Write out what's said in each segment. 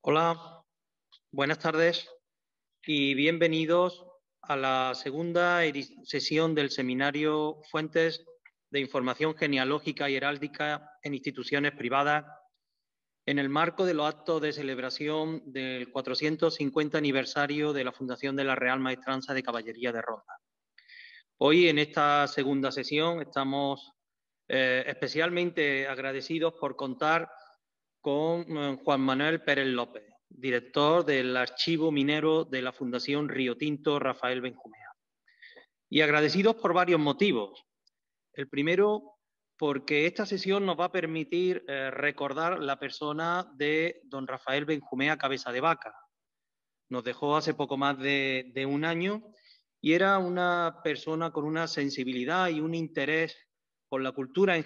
Hola, buenas tardes y bienvenidos a la segunda sesión del seminario Fuentes de Información Genealógica y Heráldica en Instituciones Privadas en el marco de los actos de celebración del 450 aniversario de la fundación de la Real Maestranza de Caballería de Ronda. Hoy, en esta segunda sesión, estamos especialmente agradecidos por contar con Juan Manuel Pérez López, director del Archivo Minero de la Fundación Río Tinto Rafael Benjumea. Y agradecidos por varios motivos. El primero, porque esta sesión nos va a permitir recordar la persona de don Rafael Benjumea Cabeza de Vaca. Nos dejó hace poco más de un año y era una persona con una sensibilidad y un interés por la cultura en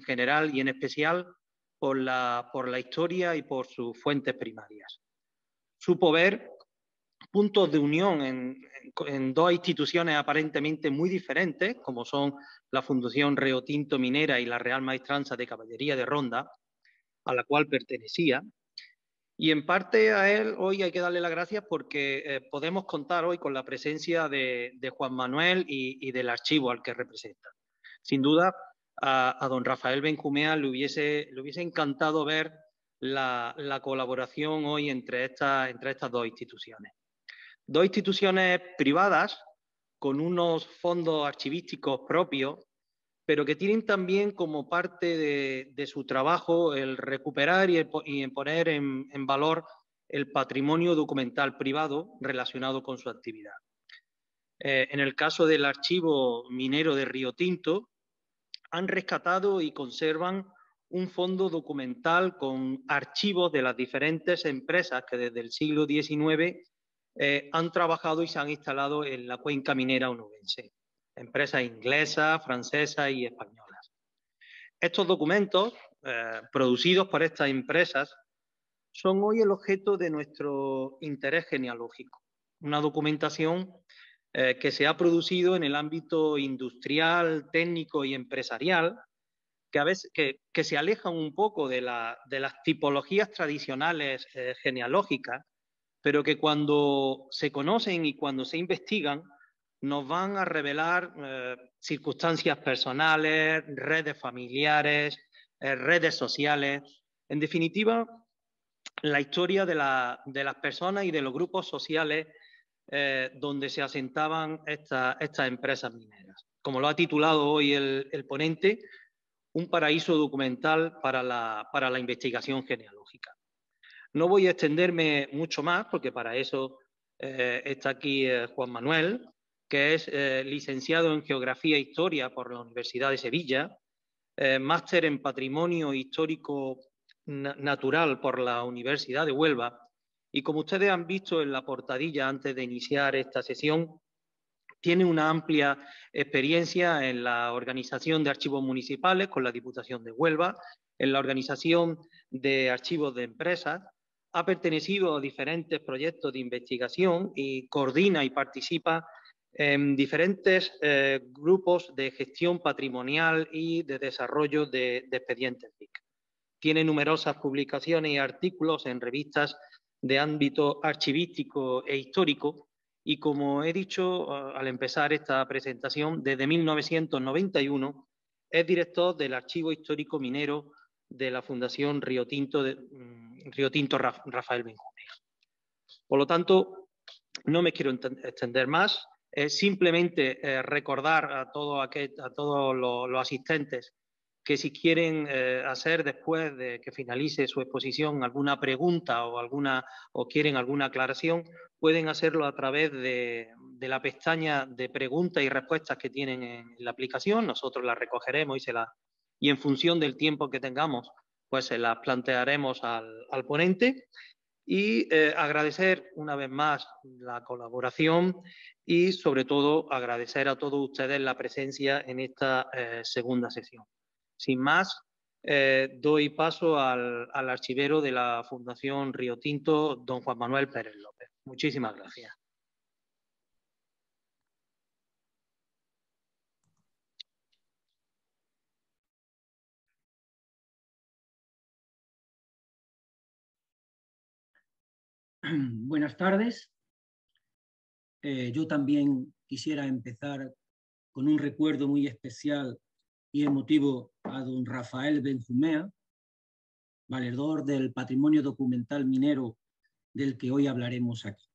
general y en especial por la historia y por sus fuentes primarias. Supo ver puntos de unión en dos instituciones aparentemente muy diferentes, como son la Fundación Río Tinto Minera y la Real Maestranza de Caballería de Ronda, a la cual pertenecía. Y en parte a él hoy hay que darle las gracias porque podemos contar hoy con la presencia de Juan Manuel y del archivo al que representa. Sin duda, a don Rafael Benjumea le hubiese encantado ver la colaboración hoy entre estas dos instituciones. Dos instituciones privadas con unos fondos archivísticos propios, pero que tienen también como parte de su trabajo el recuperar y poner en valor el patrimonio documental privado relacionado con su actividad. En el caso del Archivo Minero de Río Tinto, han rescatado y conservan un fondo documental con archivos de las diferentes empresas que desde el siglo XIX han trabajado y se han instalado en la cuenca minera onubense, empresas inglesas, francesas y españolas. Estos documentos, producidos por estas empresas, son hoy el objeto de nuestro interés genealógico. Una documentación que se ha producido en el ámbito industrial, técnico y empresarial, que a veces que se alejan un poco de las tipologías tradicionales genealógicas, pero que cuando se conocen y cuando se investigan nos van a revelar circunstancias personales, redes familiares, redes sociales, en definitiva, la historia de las personas y de los grupos sociales donde se asentaban estas empresas mineras. Como lo ha titulado hoy el ponente, un paraíso documental para la investigación genealógica. No voy a extenderme mucho más, porque para eso está aquí Juan Manuel, que es licenciado en Geografía e Historia por la Universidad de Sevilla, máster en Patrimonio Histórico Natural por la Universidad de Huelva, y como ustedes han visto en la portadilla antes de iniciar esta sesión, tiene una amplia experiencia en la organización de archivos municipales con la Diputación de Huelva, en la organización de archivos de empresas, ha pertenecido a diferentes proyectos de investigación y coordina y participa en diferentes grupos de gestión patrimonial y de desarrollo de expedientes BIC. Tiene numerosas publicaciones y artículos en revistas de ámbito archivístico e histórico y, como he dicho al empezar esta presentación, desde 1991 es director del Archivo Histórico Minero de la Fundación Río Tinto Rafael Benjumea. Por lo tanto, no me quiero extender más, simplemente recordar a todos los asistentes que si quieren hacer después de que finalice su exposición alguna pregunta o quieren alguna aclaración, pueden hacerlo a través de la pestaña de preguntas y respuestas que tienen en la aplicación. Nosotros las recogeremos y en función del tiempo que tengamos, pues se las plantearemos al ponente. Y agradecer una vez más la colaboración y, sobre todo, agradecer a todos ustedes la presencia en esta segunda sesión. Sin más, doy paso al archivero de la Fundación Río Tinto, don Juan Manuel Pérez López. Muchísimas gracias. Buenas tardes. Yo también quisiera empezar con un recuerdo muy especial y emotivo a don Rafael Benjumea, valedor del patrimonio documental minero del que hoy hablaremos aquí.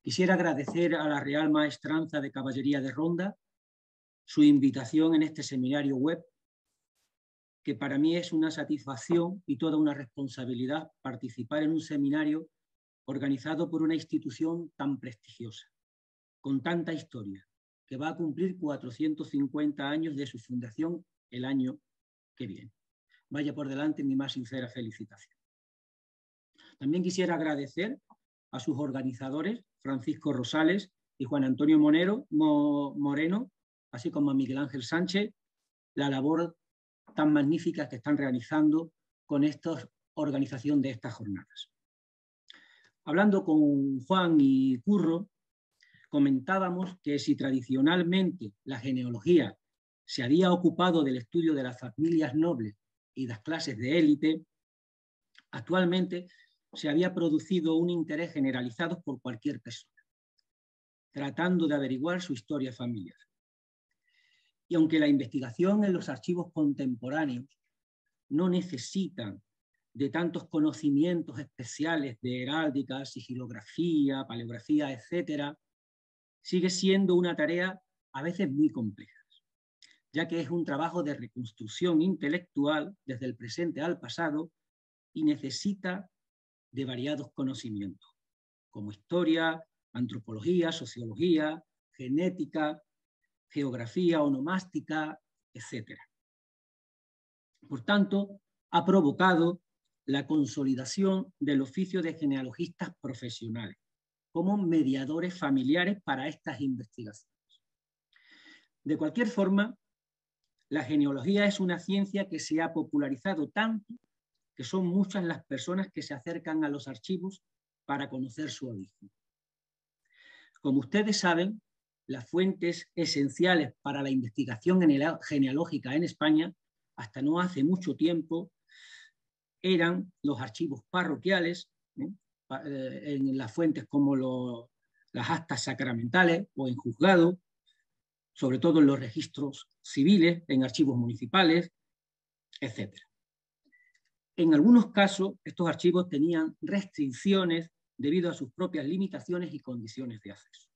Quisiera agradecer a la Real Maestranza de Caballería de Ronda su invitación en este seminario web, que para mí es una satisfacción y toda una responsabilidad participar en un seminario organizado por una institución tan prestigiosa, con tanta historia, que va a cumplir 450 años de su fundación el año que viene. Vaya por delante mi más sincera felicitación. También quisiera agradecer a sus organizadores, Francisco Rosales y Juan Antonio Moreno, así como a Miguel Ángel Sánchez, la labor tan magnífica que están realizando con esta organización de estas jornadas. Hablando con Juan y Curro, comentábamos que si tradicionalmente la genealogía se había ocupado del estudio de las familias nobles y las clases de élite, actualmente se había producido un interés generalizado por cualquier persona, tratando de averiguar su historia familiar. Y aunque la investigación en los archivos contemporáneos no necesitan de tantos conocimientos especiales de heráldica, sigilografía, paleografía, etcétera, sigue siendo una tarea a veces muy compleja, ya que es un trabajo de reconstrucción intelectual desde el presente al pasado y necesita de variados conocimientos, como historia, antropología, sociología, genética, geografía onomástica, etc. Por tanto, ha provocado la consolidación del oficio de genealogistas profesionales como mediadores familiares para estas investigaciones. De cualquier forma, la genealogía es una ciencia que se ha popularizado tanto que son muchas las personas que se acercan a los archivos para conocer su origen. Como ustedes saben, las fuentes esenciales para la investigación genealógica en España, hasta no hace mucho tiempo, eran los archivos parroquiales, en las fuentes como las actas sacramentales o en juzgado, sobre todo en los registros civiles, en archivos municipales, etc. En algunos casos, estos archivos tenían restricciones debido a sus propias limitaciones y condiciones de acceso.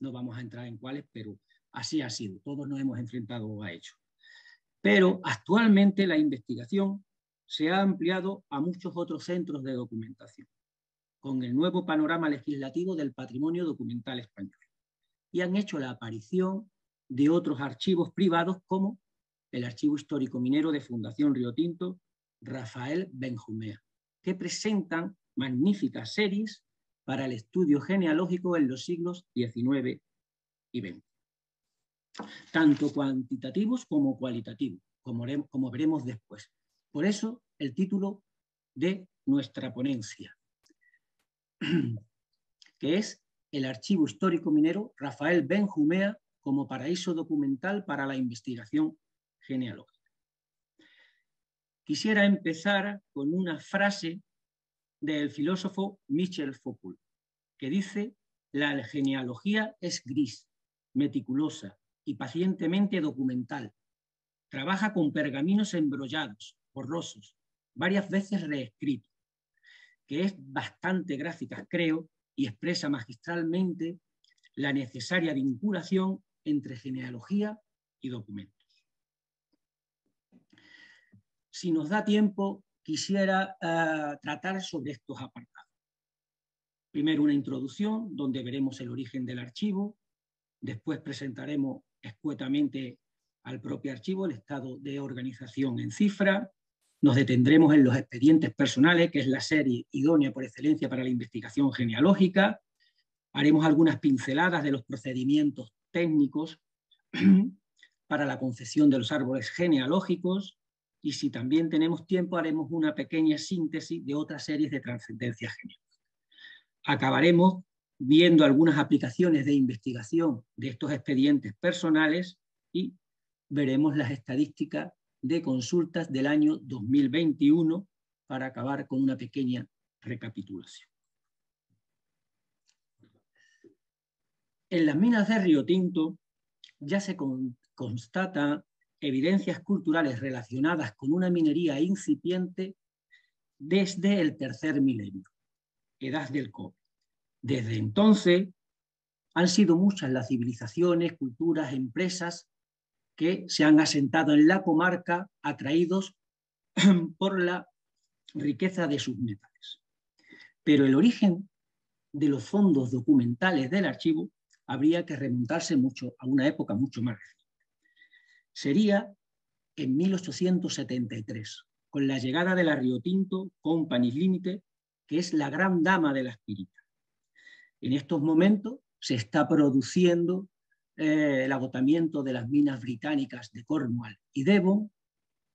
No vamos a entrar en cuáles, pero así ha sido. Todos nos hemos enfrentado a ello. Pero actualmente la investigación se ha ampliado a muchos otros centros de documentación, con el nuevo panorama legislativo del patrimonio documental español. Y han hecho la aparición de otros archivos privados como el Archivo Histórico Minero de Fundación Río Tinto, Rafael Benjumea, que presentan magníficas series para el estudio genealógico en los siglos XIX y XX, tanto cuantitativos como cualitativos, como veremos después. Por eso el título de nuestra ponencia, que es el Archivo Histórico Minero Rafael Benjumea como paraíso documental para la investigación genealógica. Quisiera empezar con una frase del filósofo Michel Foucault, que dice: la genealogía es gris, meticulosa y pacientemente documental. Trabaja con pergaminos embrollados, borrosos, varias veces reescritos, que es bastante gráfica, creo, y expresa magistralmente la necesaria vinculación entre genealogía y documentos. Si nos da tiempo, quisiera tratar sobre estos apartados. Primero una introducción, donde veremos el origen del archivo. Después presentaremos escuetamente al propio archivo, el estado de organización en cifra. Nos detendremos en los expedientes personales, que es la serie idónea por excelencia para la investigación genealógica. Haremos algunas pinceladas de los procedimientos técnicos para la concesión de los árboles genealógicos. Y si también tenemos tiempo, haremos una pequeña síntesis de otras series de trascendencia genealógica. Acabaremos viendo algunas aplicaciones de investigación de estos expedientes personales y veremos las estadísticas de consultas del año 2021 para acabar con una pequeña recapitulación. En las minas de Río Tinto ya se constatan evidencias culturales relacionadas con una minería incipiente desde el tercer milenio, edad del cobre. Desde entonces han sido muchas las civilizaciones, culturas, empresas que se han asentado en la comarca atraídos por la riqueza de sus metales. Pero el origen de los fondos documentales del archivo habría que remontarse mucho a una época mucho más reciente. Sería en 1873, con la llegada de la Río Tinto Company Limited, que es la gran dama de las piritas. En estos momentos se está produciendo el agotamiento de las minas británicas de Cornwall y Devon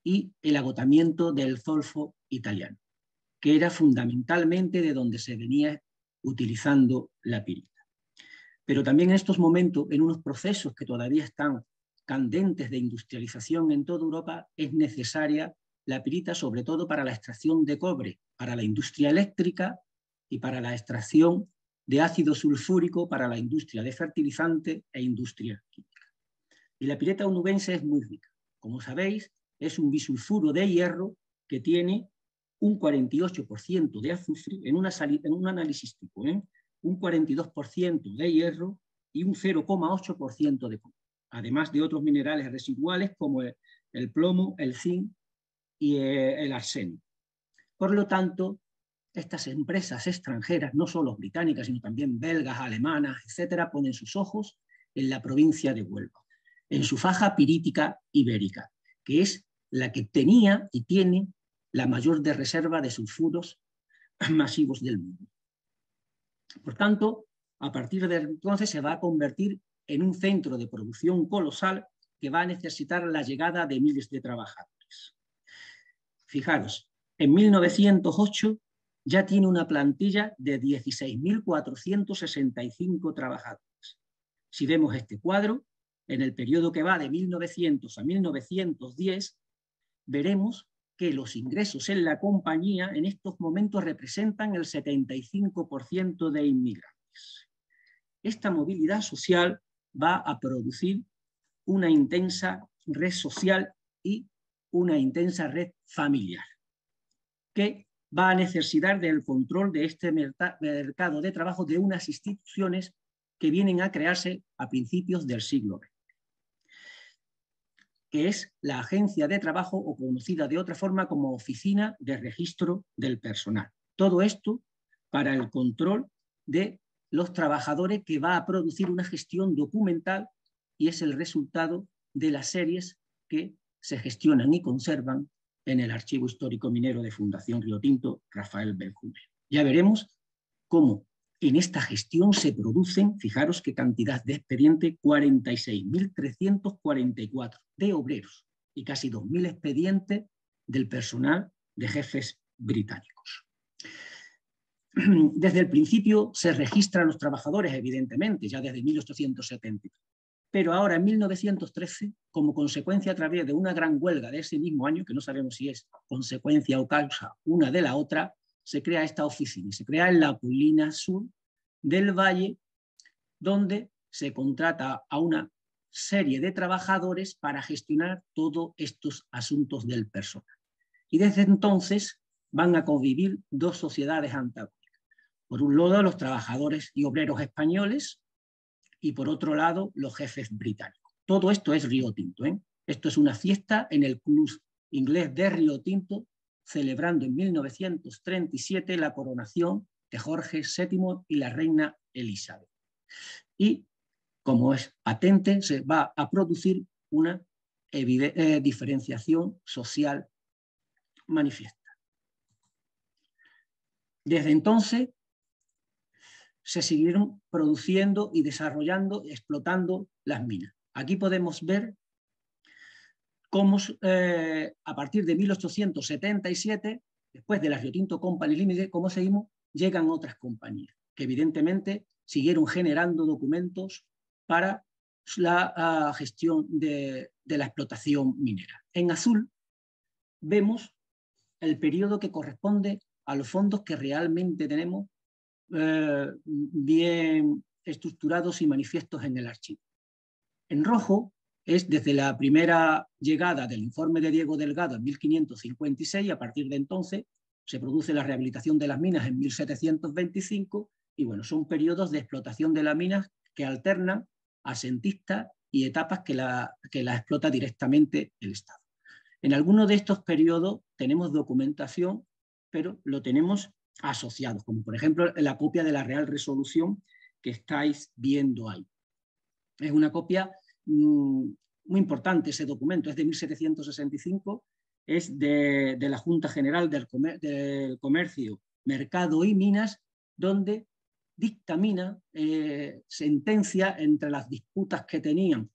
y el agotamiento del zolfo italiano, que era fundamentalmente de donde se venía utilizando la pirita. Pero también en estos momentos, en unos procesos que todavía están candentes de industrialización en toda Europa, es necesaria la pirita, sobre todo para la extracción de cobre, para la industria eléctrica y para la extracción de ácido sulfúrico para la industria de fertilizantes e industria química. Y la pirita onubense es muy rica. Como sabéis, es un bisulfuro de hierro que tiene un 48% de azufre en un análisis tipo, un 42% de hierro y un 0,8% de cobre, además de otros minerales residuales como el plomo, el zinc y el arsenio. Por lo tanto, estas empresas extranjeras, no solo británicas, sino también belgas, alemanas, etcétera, ponen sus ojos en la provincia de Huelva, en su faja pirítica ibérica, que es la que tenía y tiene la mayor de reserva de sulfuros masivos del mundo. Por tanto, a partir de entonces se va a convertir en un centro de producción colosal que va a necesitar la llegada de miles de trabajadores. Fijaros, en 1908 ya tiene una plantilla de 16.465 trabajadores. Si vemos este cuadro, en el periodo que va de 1900 a 1910, veremos que los ingresos en la compañía en estos momentos representan el 75% de inmigrantes. Esta movilidad social va a producir una intensa red social y una intensa red familiar, que va a necesitar del control de este mercado de trabajo de unas instituciones que vienen a crearse a principios del siglo XX, que es la Agencia de Trabajo, o conocida de otra forma como Oficina de Registro del Personal. Todo esto para el control de los trabajadores, que va a producir una gestión documental y es el resultado de las series que se gestionan y conservan en el Archivo Histórico Minero de Fundación Río Tinto Rafael Benjumea. Ya veremos cómo en esta gestión se producen, fijaros qué cantidad de expedientes, 46.344 de obreros y casi 2.000 expedientes del personal de jefes británicos. Desde el principio se registran los trabajadores, evidentemente, ya desde 1870. Pero ahora, en 1913, como consecuencia a través de una gran huelga de ese mismo año, que no sabemos si es consecuencia o causa una de la otra, se crea esta oficina. Se crea en la colina sur del valle, donde se contrata a una serie de trabajadores para gestionar todos estos asuntos del personal. Y desde entonces van a convivir dos sociedades antagónicas. Por un lado, los trabajadores y obreros españoles, y por otro lado, los jefes británicos. Todo esto es Río Tinto, ¿eh? Esto es una fiesta en el club inglés de Río Tinto, celebrando en 1937 la coronación de Jorge VII y la reina Elizabeth. Y, como es patente, se va a producir una diferenciación social manifiesta. Desde entonces, se siguieron produciendo y desarrollando, explotando las minas. Aquí podemos ver cómo a partir de 1877, después de la Río Tinto Company Limited, cómo seguimos, llegan otras compañías, que evidentemente siguieron generando documentos para la gestión de la explotación minera. En azul vemos el periodo que corresponde a los fondos que realmente tenemos bien estructurados y manifiestos en el archivo. En rojo es desde la primera llegada del informe de Diego Delgado en 1556, a partir de entonces se produce la rehabilitación de las minas en 1725, y bueno, son periodos de explotación de las minas que alternan asentistas y etapas que la explota directamente el Estado. En algunos de estos periodos tenemos documentación, pero lo tenemos asociados, como por ejemplo la copia de la Real Resolución que estáis viendo ahí. Es una copia muy importante, ese documento, es de 1765, es de la Junta General del Comercio, Mercado y Minas, donde dictamina, sentencia entre las disputas que tenían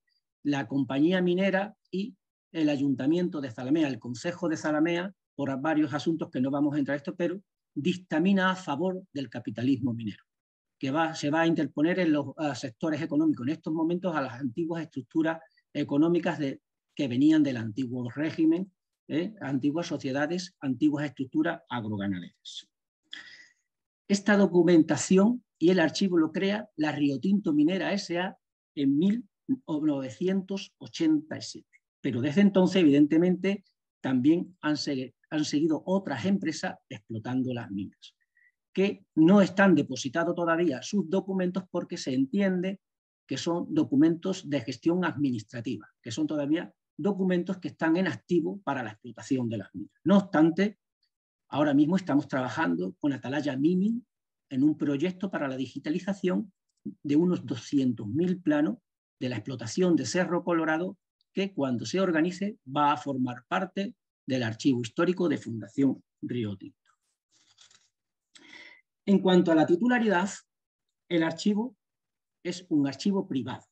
la compañía minera y el Ayuntamiento de Zalamea, el Consejo de Zalamea, por varios asuntos que no vamos a entrar a esto, pero dictamina a favor del capitalismo minero, que se va a interponer en los sectores económicos, en estos momentos a las antiguas estructuras económicas que venían del antiguo régimen, antiguas sociedades, antiguas estructuras agroganaderas. Esta documentación y el archivo lo crea la Río Tinto Minera S.A. en 1987. Pero desde entonces, evidentemente, también han seguido otras empresas explotando las minas, que no están depositados todavía sus documentos porque se entiende que son documentos de gestión administrativa, que son todavía documentos que están en activo para la explotación de las minas. No obstante, ahora mismo estamos trabajando con Atalaya Mining en un proyecto para la digitalización de unos 200.000 planos de la explotación de Cerro Colorado, que cuando se organice va a formar parte del archivo histórico de Fundación Río Tinto. En cuanto a la titularidad, el archivo es un archivo privado.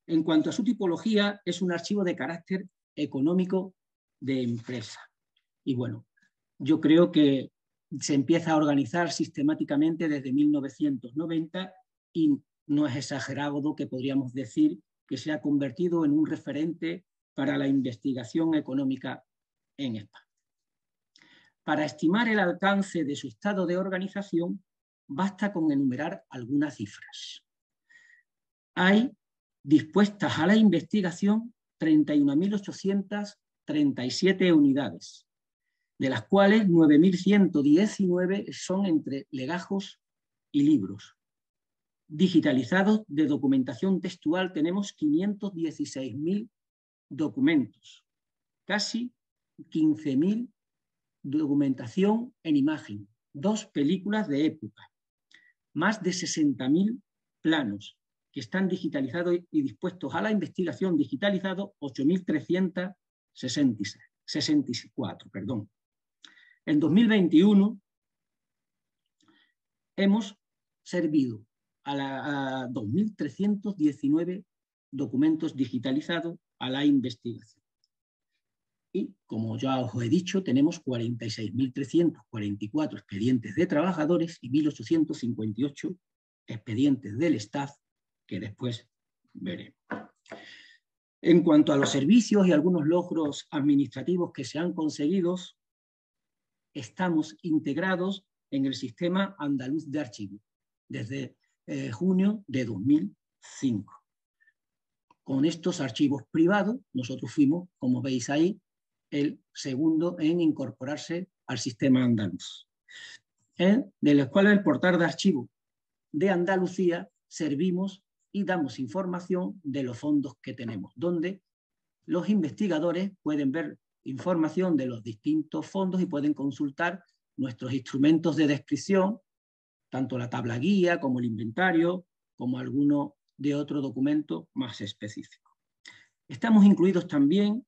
En cuanto a su tipología, es un archivo de carácter económico de empresa. Y bueno, yo creo que se empieza a organizar sistemáticamente desde 1990 y no es exagerado que podríamos decir que se ha convertido en un referente para la investigación económica en España. Para estimar el alcance de su estado de organización, basta con enumerar algunas cifras. Hay dispuestas a la investigación 31.837 unidades, de las cuales 9.119 son entre legajos y libros. Digitalizados de documentación textual tenemos 516.000 documentos, casi 15.000 documentación en imagen, 2 películas de época, más de 60.000 planos que están digitalizados y dispuestos a la investigación, digitalizados 8.364. Perdón. En 2021 hemos servido a 2.319 documentos digitalizados a la investigación. Y, como ya os he dicho, tenemos 46.344 expedientes de trabajadores y 1.858 expedientes del staff, que después veremos. En cuanto a los servicios y algunos logros administrativos que se han conseguido, estamos integrados en el sistema andaluz de archivos desde junio de 2005. Con estos archivos privados, nosotros fuimos, como veis ahí, el segundo en incorporarse al sistema andaluz. De los cuales el portal de archivos de Andalucía servimos y damos información de los fondos que tenemos, donde los investigadores pueden ver información de los distintos fondos y pueden consultar nuestros instrumentos de descripción, tanto la tabla guía como el inventario, como alguno de otro documento más específico. Estamos incluidos también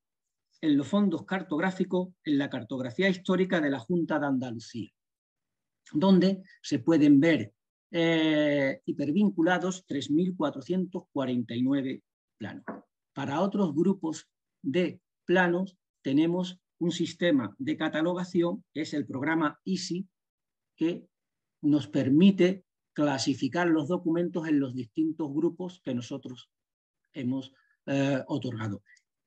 en los fondos cartográficos, en la cartografía histórica de la Junta de Andalucía, donde se pueden ver hipervinculados 3.449 planos. Para otros grupos de planos tenemos un sistema de catalogación, que es el programa EASY, que nos permite clasificar los documentos en los distintos grupos que nosotros hemos otorgado.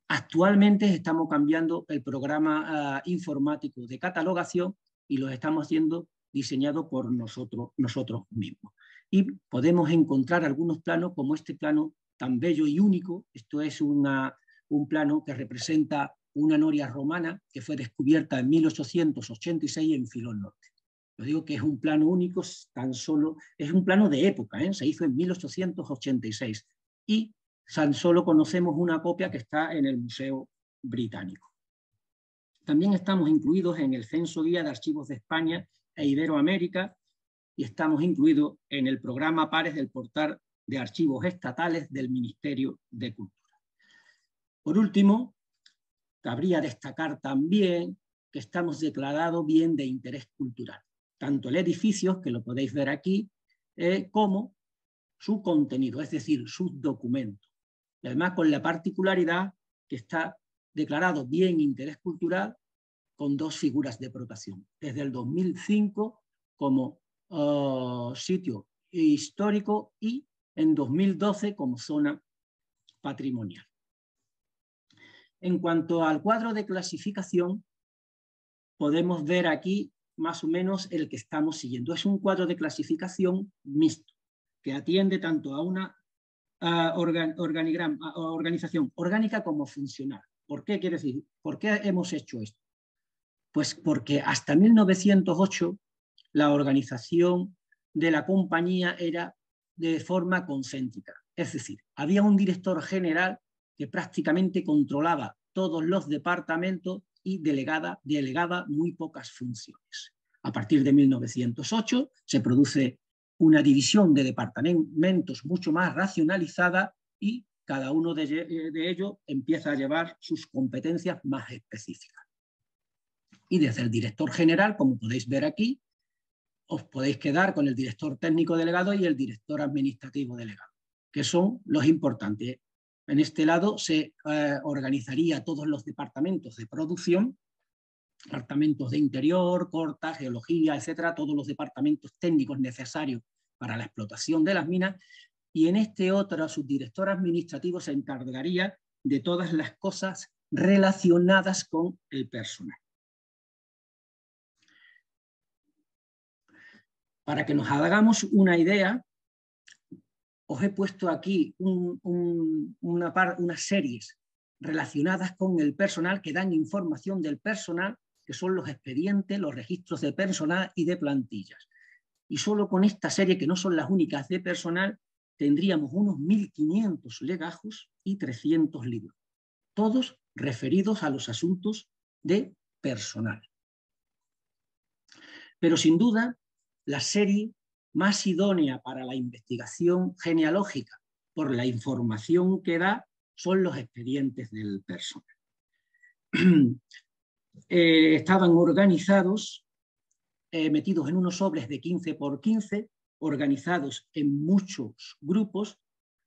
Actualmente estamos cambiando el programa informático de catalogación y lo estamos haciendo diseñado por nosotros mismos. Y podemos encontrar algunos planos como este plano tan bello y único. Esto es un plano que representa una noria romana que fue descubierta en 1886 en Filón Norte. Lo digo que es un plano único, tan solo es un plano de época, se hizo en 1886 y tan solo conocemos una copia que está en el Museo Británico. También estamos incluidos en el Censo Guía de Archivos de España e Iberoamérica y estamos incluidos en el programa PARES del Portal de Archivos Estatales del Ministerio de Cultura. Por último, cabría destacar también que estamos declarados bien de interés cultural, tanto el edificio, que lo podéis ver aquí, como su contenido, es decir, sus documentos. Y además con la particularidad que está declarado bien interés cultural con dos figuras de protección, desde el 2005 como sitio histórico y en 2012 como zona patrimonial. En cuanto al cuadro de clasificación, podemos ver aquí más o menos el que estamos siguiendo. Es un cuadro de clasificación mixto, que atiende tanto a una organización orgánica como funcional. ¿Por qué quiere decir? ¿Por qué hemos hecho esto? Pues porque hasta 1908 la organización de la compañía era de forma concéntrica. Es decir, había un director general que prácticamente controlaba todos los departamentos y delegaba muy pocas funciones. A partir de 1908 se produce una división de departamentos mucho más racionalizada y cada uno de ellos empieza a llevar sus competencias más específicas. Y desde el director general, como podéis ver aquí, os podéis quedar con el director técnico delegado y el director administrativo delegado, que son los importantes. En este lado se organizaría todos los departamentos de producción, departamentos de interior, corta, geología, etcétera, todos los departamentos técnicos necesarios para la explotación de las minas, y en este otro subdirector administrativo se encargaría de todas las cosas relacionadas con el personal. Para que nos hagamos una idea, os he puesto aquí unas series relacionadas con el personal que dan información del personal, que son los expedientes, los registros de personal y de plantillas. Y solo con esta serie, que no son las únicas de personal, tendríamos unos 1.500 legajos y 300 libros, todos referidos a los asuntos de personal. Pero sin duda, la serie más idónea para la investigación genealógica por la información que da son los expedientes del personal. Estaban organizados, metidos en unos sobres de 15 por 15, organizados en muchos grupos,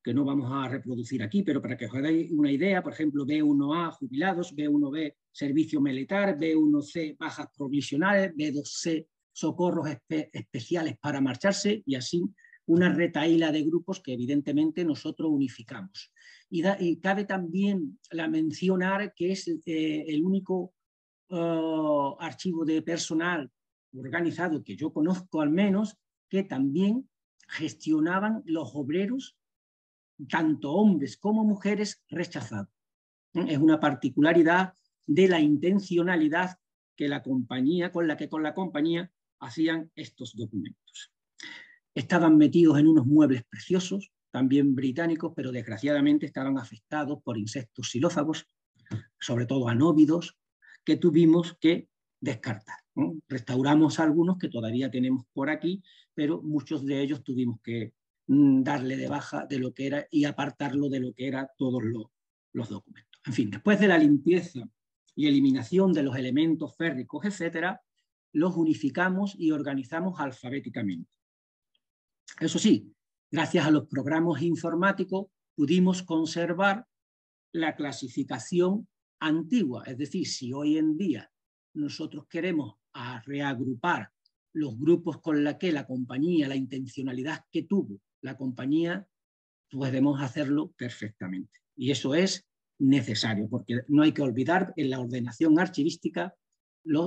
que no vamos a reproducir aquí, pero para que os hagáis una idea, por ejemplo, B1A, jubilados, B1B, servicio militar, B1C, bajas provisionales, B2C, socorros especiales para marcharse, y así una retahíla de grupos que evidentemente nosotros unificamos. Y cabe también mencionar que es el único archivo de personal organizado que yo conozco al menos, que también gestionaban los obreros, tanto hombres como mujeres, rechazados. Es una particularidad de la intencionalidad que la compañía, con la compañía hacían estos documentos. Estaban metidos en unos muebles preciosos, también británicos, pero desgraciadamente estaban afectados por insectos xilófagos, sobre todo anóbidos, que tuvimos que descartar. Restauramos algunos que todavía tenemos por aquí, pero muchos de ellos tuvimos que darle de baja de lo que era y apartarlo de lo que eran todos los documentos. En fin, después de la limpieza y eliminación de los elementos férricos, etcétera, los unificamos y organizamos alfabéticamente. Eso sí, gracias a los programas informáticos pudimos conservar la clasificación antigua. Es decir, si hoy en día nosotros queremos reagrupar los grupos con la que la compañía, la intencionalidad que tuvo la compañía, podemos hacerlo perfectamente. Y eso es necesario, porque no hay que olvidar en la ordenación archivística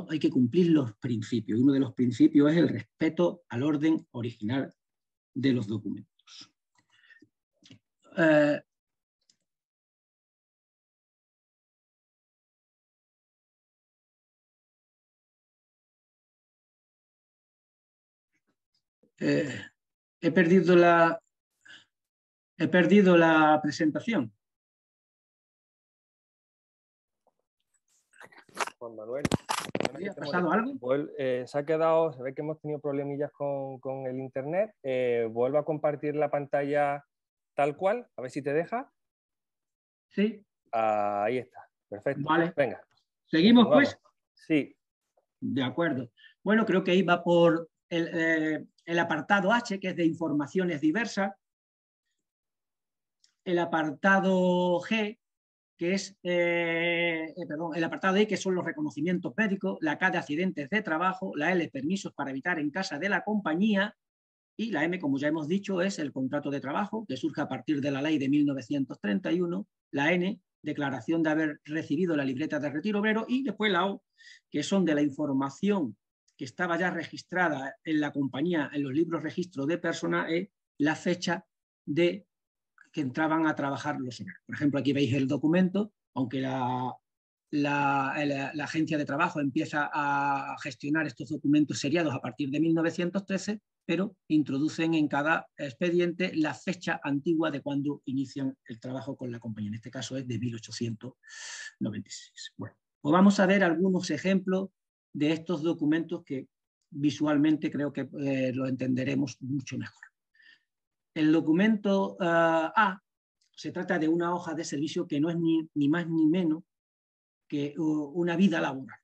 hay que cumplir los principios. Uno de los principios es el respeto al orden original de los documentos. He perdido la presentación. Juan Manuel, ¿Ha pasado algo? Se ve que hemos tenido problemillas con el internet. Vuelvo a compartir la pantalla tal cual, a ver si te deja. Sí. Ahí está, perfecto. Vale. Venga. ¿Seguimos pues? Sí. De acuerdo. Bueno, creo que iba por el apartado H, que es de informaciones diversas. El apartado G, que es, el apartado I, que son los reconocimientos médicos, la K de accidentes de trabajo, la L, permisos para evitar en casa de la compañía, y la M, como ya hemos dicho, es el contrato de trabajo, que surge a partir de la ley de 1931, la N, declaración de haber recibido la libreta de retiro obrero, y después la O, que son de la información que estaba ya registrada en la compañía, en los libros registro de personas, la fecha de que entraban a trabajar los obreros. Por ejemplo, aquí veis el documento, aunque la agencia de trabajo empieza a gestionar estos documentos seriados a partir de 1913, pero introducen en cada expediente la fecha antigua de cuando inician el trabajo con la compañía. En este caso es de 1896. Bueno, pues vamos a ver algunos ejemplos de estos documentos que visualmente creo que lo entenderemos mucho mejor. El documento A se trata de una hoja de servicio que no es ni más ni menos que una vida laboral.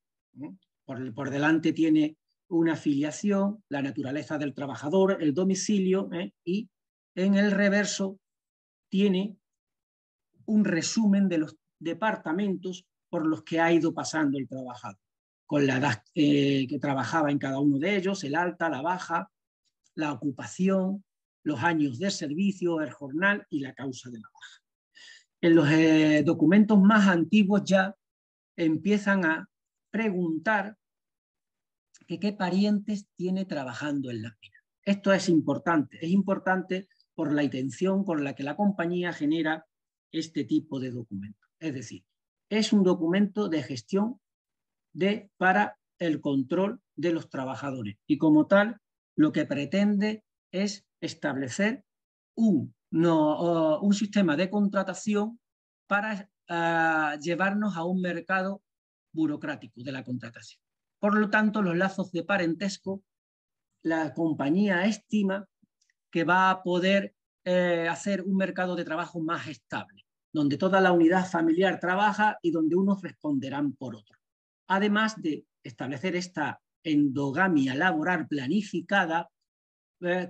Por delante tiene una afiliación, la naturaleza del trabajador, el domicilio, y en el reverso tiene un resumen de los departamentos por los que ha ido pasando el trabajador, con la edad que trabajaba en cada uno de ellos, el alta, la baja, la ocupación, los años de servicio, el jornal y la causa de la baja. En los documentos más antiguos ya empiezan a preguntar que qué parientes tiene trabajando en la mina. Esto es importante por la intención con la que la compañía genera este tipo de documentos. Es decir, es un documento de gestión para el control de los trabajadores y como tal lo que pretende es establecer un sistema de contratación para llevarnos a un mercado burocrático de la contratación. Por lo tanto, los lazos de parentesco, la compañía estima que va a poder hacer un mercado de trabajo más estable, donde toda la unidad familiar trabaja y donde unos responderán por otros. Además de establecer esta endogamia laboral planificada,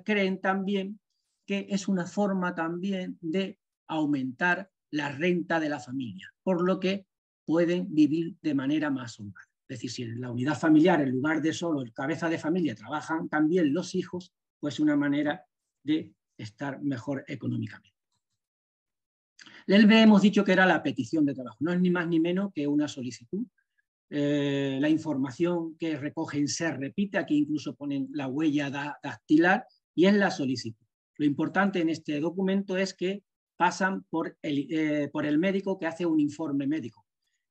creen también que es una forma también de aumentar la renta de la familia, por lo que pueden vivir de manera más holgada. Es decir, si en la unidad familiar, en lugar de solo el cabeza de familia, trabajan también los hijos, pues una manera de estar mejor económicamente. El B hemos dicho que era la petición de trabajo, no es ni más ni menos que una solicitud. La información que recogen se repite, aquí incluso ponen la huella dactilar y es la solicitud. Lo importante en este documento es que pasan por el médico que hace un informe médico.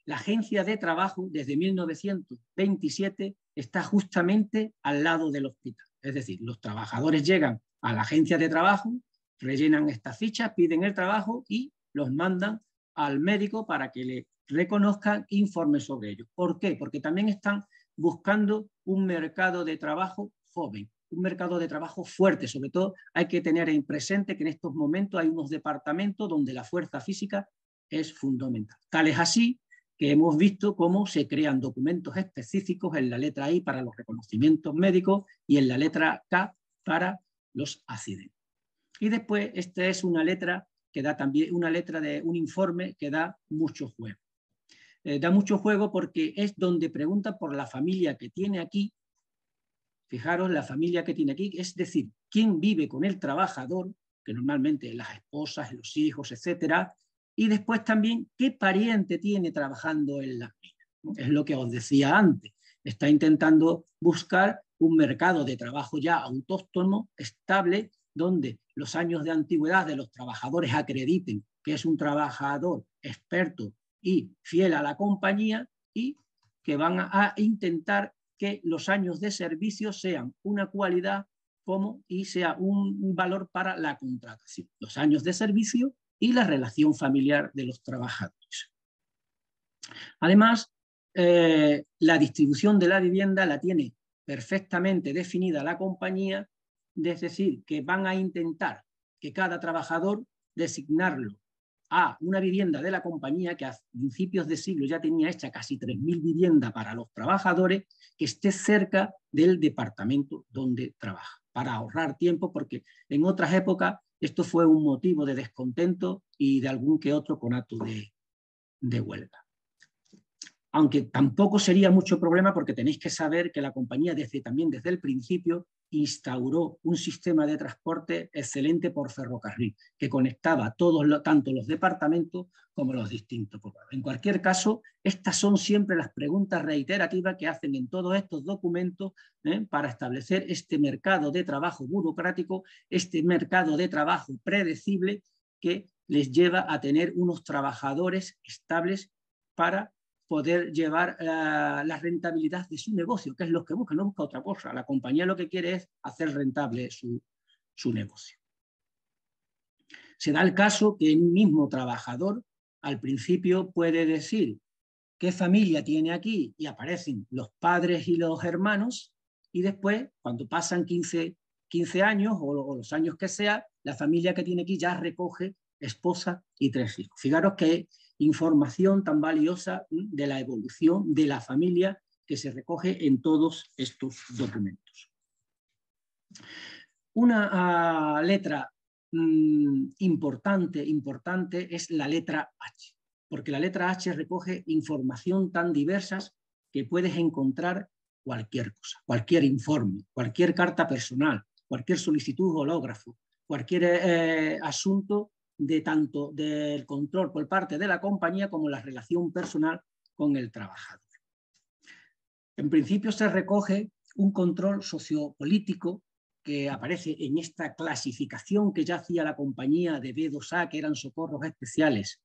La agencia de trabajo desde 1927 está justamente al lado del hospital. Es decir, los trabajadores llegan a la agencia de trabajo, rellenan estas fichas, piden el trabajo y los mandan al médico para que le reconozcan e informen sobre ello. ¿Por qué? Porque también están buscando un mercado de trabajo joven, un mercado de trabajo fuerte. Sobre todo hay que tener en presente que en estos momentos hay unos departamentos donde la fuerza física es fundamental. Tal es así que hemos visto cómo se crean documentos específicos en la letra I para los reconocimientos médicos y en la letra K para los accidentes. Y después esta es una letra que da también una letra de un informe que da mucho juego. Da mucho juego porque es donde pregunta por la familia que tiene aquí. Fijaros, la familia que tiene aquí, es decir, quién vive con el trabajador, que normalmente las esposas, los hijos, etcétera, y después también qué pariente tiene trabajando en la mina. Es lo que os decía antes. está intentando buscar un mercado de trabajo ya autóctono, estable, donde los años de antigüedad de los trabajadores acrediten que es un trabajador experto y fiel a la compañía, y que van a intentar que los años de servicio sean una cualidad y sea un valor para la contratación. Los años de servicio y la relación familiar de los trabajadores. Además, la distribución de la vivienda la tiene perfectamente definida la compañía, es decir, que van a intentar que cada trabajador designarlo a una vivienda de la compañía que a principios de siglo ya tenía hecha casi 3.000 viviendas para los trabajadores, que esté cerca del departamento donde trabaja, para ahorrar tiempo, porque en otras épocas esto fue un motivo de descontento y de algún que otro conato de huelga. Aunque tampoco sería mucho problema, porque tenéis que saber que la compañía también desde el principio instauró un sistema de transporte excelente por ferrocarril, que conectaba tanto los departamentos como los distintos poblados. En cualquier caso, estas son siempre las preguntas reiterativas que hacen en todos estos documentos para establecer este mercado de trabajo burocrático, este mercado de trabajo predecible que les lleva a tener unos trabajadores estables para poder llevar la rentabilidad de su negocio, que es lo que busca, no busca otra cosa. La compañía lo que quiere es hacer rentable su negocio. Se da el caso que un mismo trabajador al principio puede decir qué familia tiene aquí y aparecen los padres y los hermanos, y después, cuando pasan 15 años o los años que sea, la familia que tiene aquí ya recoge esposa y 3 hijos. Fijaros que información tan valiosa de la evolución de la familia que se recoge en todos estos documentos. Una letra importante es la letra H, porque la letra H recoge información tan diversas que puedes encontrar cualquier cosa, cualquier informe, cualquier carta personal, cualquier solicitud hológrafo, cualquier asunto tanto del control por parte de la compañía como la relación personal con el trabajador. En principio se recoge un control sociopolítico que aparece en esta clasificación que ya hacía la compañía de B2A, que eran socorros especiales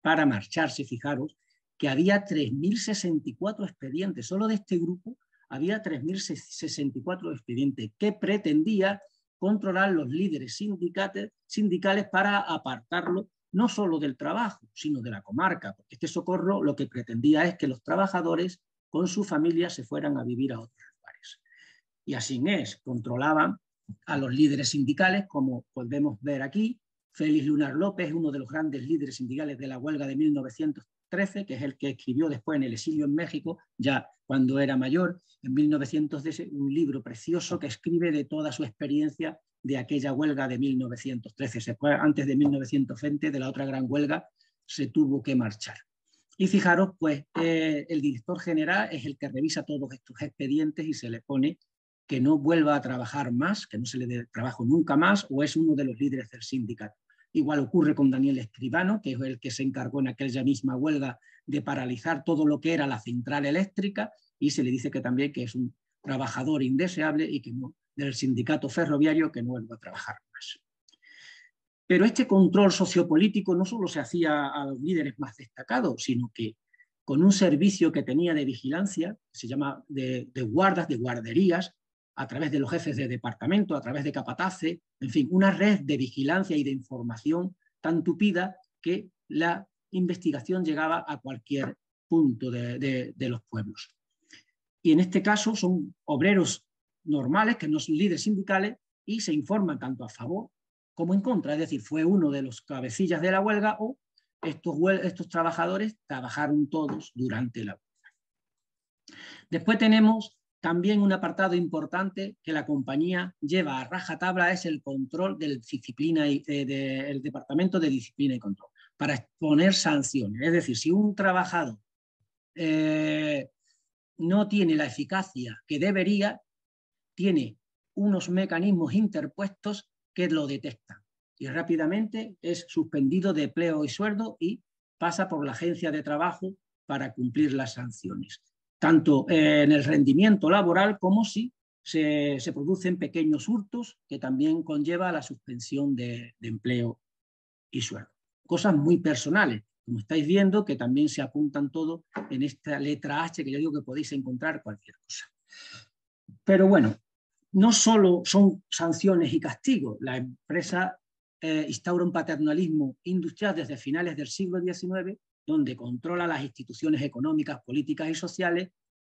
para marcharse. Fijaros que había 3.064 expedientes, solo de este grupo había 3.064 expedientes que pretendía controlar los líderes sindicales para apartarlo no solo del trabajo, sino de la comarca, porque este socorro lo que pretendía es que los trabajadores con su familia se fueran a vivir a otros lugares. Y así es, controlaban a los líderes sindicales, como podemos ver aquí. Félix Lunar López, uno de los grandes líderes sindicales de la huelga de 1913, que es el que escribió después en el exilio en México, ya cuando era mayor, en 1913, un libro precioso que escribe de toda su experiencia de aquella huelga de 1913. Antes de 1920, de la otra gran huelga, se tuvo que marchar. Y fijaros, pues el director general es el que revisa todos estos expedientes y se le pone que no vuelva a trabajar más, que no se le dé trabajo nunca más, o es uno de los líderes del sindicato. Igual ocurre con Daniel Escribano, que es el que se encargó en aquella misma huelga de paralizar todo lo que era la central eléctrica, y se le dice que también que es un trabajador indeseable y que no, del sindicato ferroviario, que no vuelva a trabajar más. Pero este control sociopolítico no solo se hacía a los líderes más destacados, sino que con un servicio que tenía de vigilancia, que se llama de guardas, de guarderías, a través de los jefes de departamento, a través de capataces, en fin, una red de vigilancia y de información tan tupida que la investigación llegaba a cualquier punto de los pueblos. Y en este caso son obreros normales, que no son líderes sindicales, y se informan tanto a favor como en contra, es decir, fue uno de los cabecillas de la huelga o estos trabajadores trabajaron todos durante la huelga. Después tenemos también un apartado importante que la compañía lleva a rajatabla, es el control del Departamento de Disciplina y Control, para exponer sanciones. Es decir, si un trabajador no tiene la eficacia que debería, tiene unos mecanismos interpuestos que lo detectan y rápidamente es suspendido de empleo y sueldo y pasa por la agencia de trabajo para cumplir las sanciones. tanto en el rendimiento laboral como si se producen pequeños hurtos, que también conlleva la suspensión de empleo y sueldo. Cosas muy personales, como estáis viendo, que también se apuntan todo en esta letra H, que yo digo que podéis encontrar cualquier cosa. Pero bueno, no solo son sanciones y castigos. La empresa instaura un paternalismo industrial desde finales del siglo XIX, donde controla las instituciones económicas, políticas y sociales,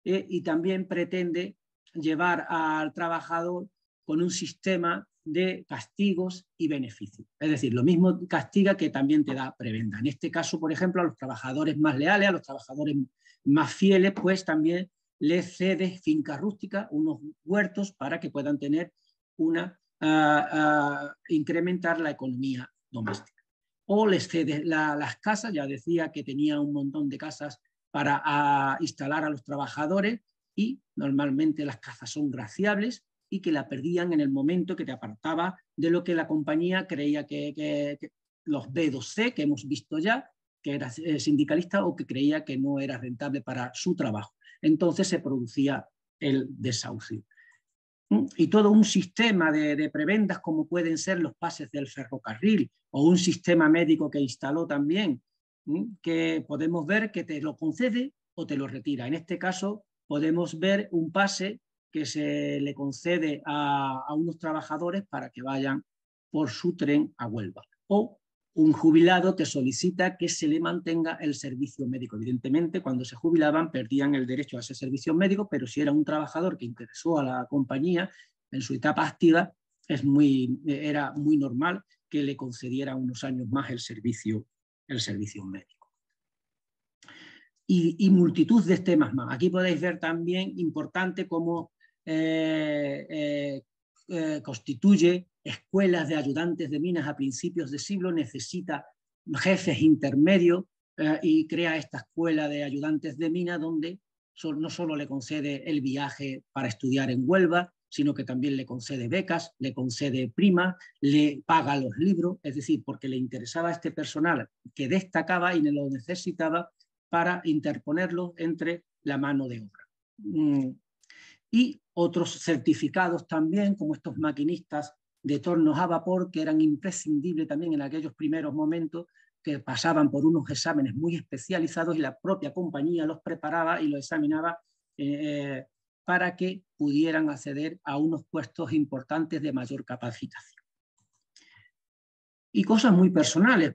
y también pretende llevar al trabajador con un sistema de castigos y beneficios. Es decir, lo mismo castiga que también te da prebenda. En este caso, por ejemplo, a los trabajadores más leales, a los trabajadores más fieles, pues también les cede fincas rústicas, unos huertos para que puedan tener incrementar la economía doméstica. O les cede las casas, ya decía que tenía un montón de casas para instalar a los trabajadores, y normalmente las casas son graciables y que la perdían en el momento que te apartaba de lo que la compañía creía que los B2C, que hemos visto ya, que era sindicalista o que creía que no era rentable para su trabajo. Entonces se producía el desahucio. Y todo un sistema de prebendas, como pueden ser los pases del ferrocarril, o un sistema médico que instaló también, que podemos ver que te lo concede o te lo retira. En este caso podemos ver un pase que se le concede a unos trabajadores para que vayan por su tren a Huelva. O un jubilado te solicita que se le mantenga el servicio médico. Evidentemente, cuando se jubilaban perdían el derecho a ese servicio médico, pero si era un trabajador que interesó a la compañía en su etapa activa, era muy normal que le concediera unos años más el servicio médico. Y multitud de temas más. Aquí podéis ver también importante cómo constituye escuelas de ayudantes de minas a principios de siglo, necesita jefes intermedios y crea esta escuela de ayudantes de mina donde no solo le concede el viaje para estudiar en Huelva, sino que también le concede becas, le concede primas, le paga los libros, es decir, porque le interesaba a este personal que destacaba y lo necesitaba para interponerlo entre la mano de obra. Y otros certificados también, como estos maquinistas de tornos a vapor, que eran imprescindibles también en aquellos primeros momentos, que pasaban por unos exámenes muy especializados y la propia compañía los preparaba y los examinaba para que pudieran acceder a unos puestos importantes de mayor capacitación. Y cosas muy personales,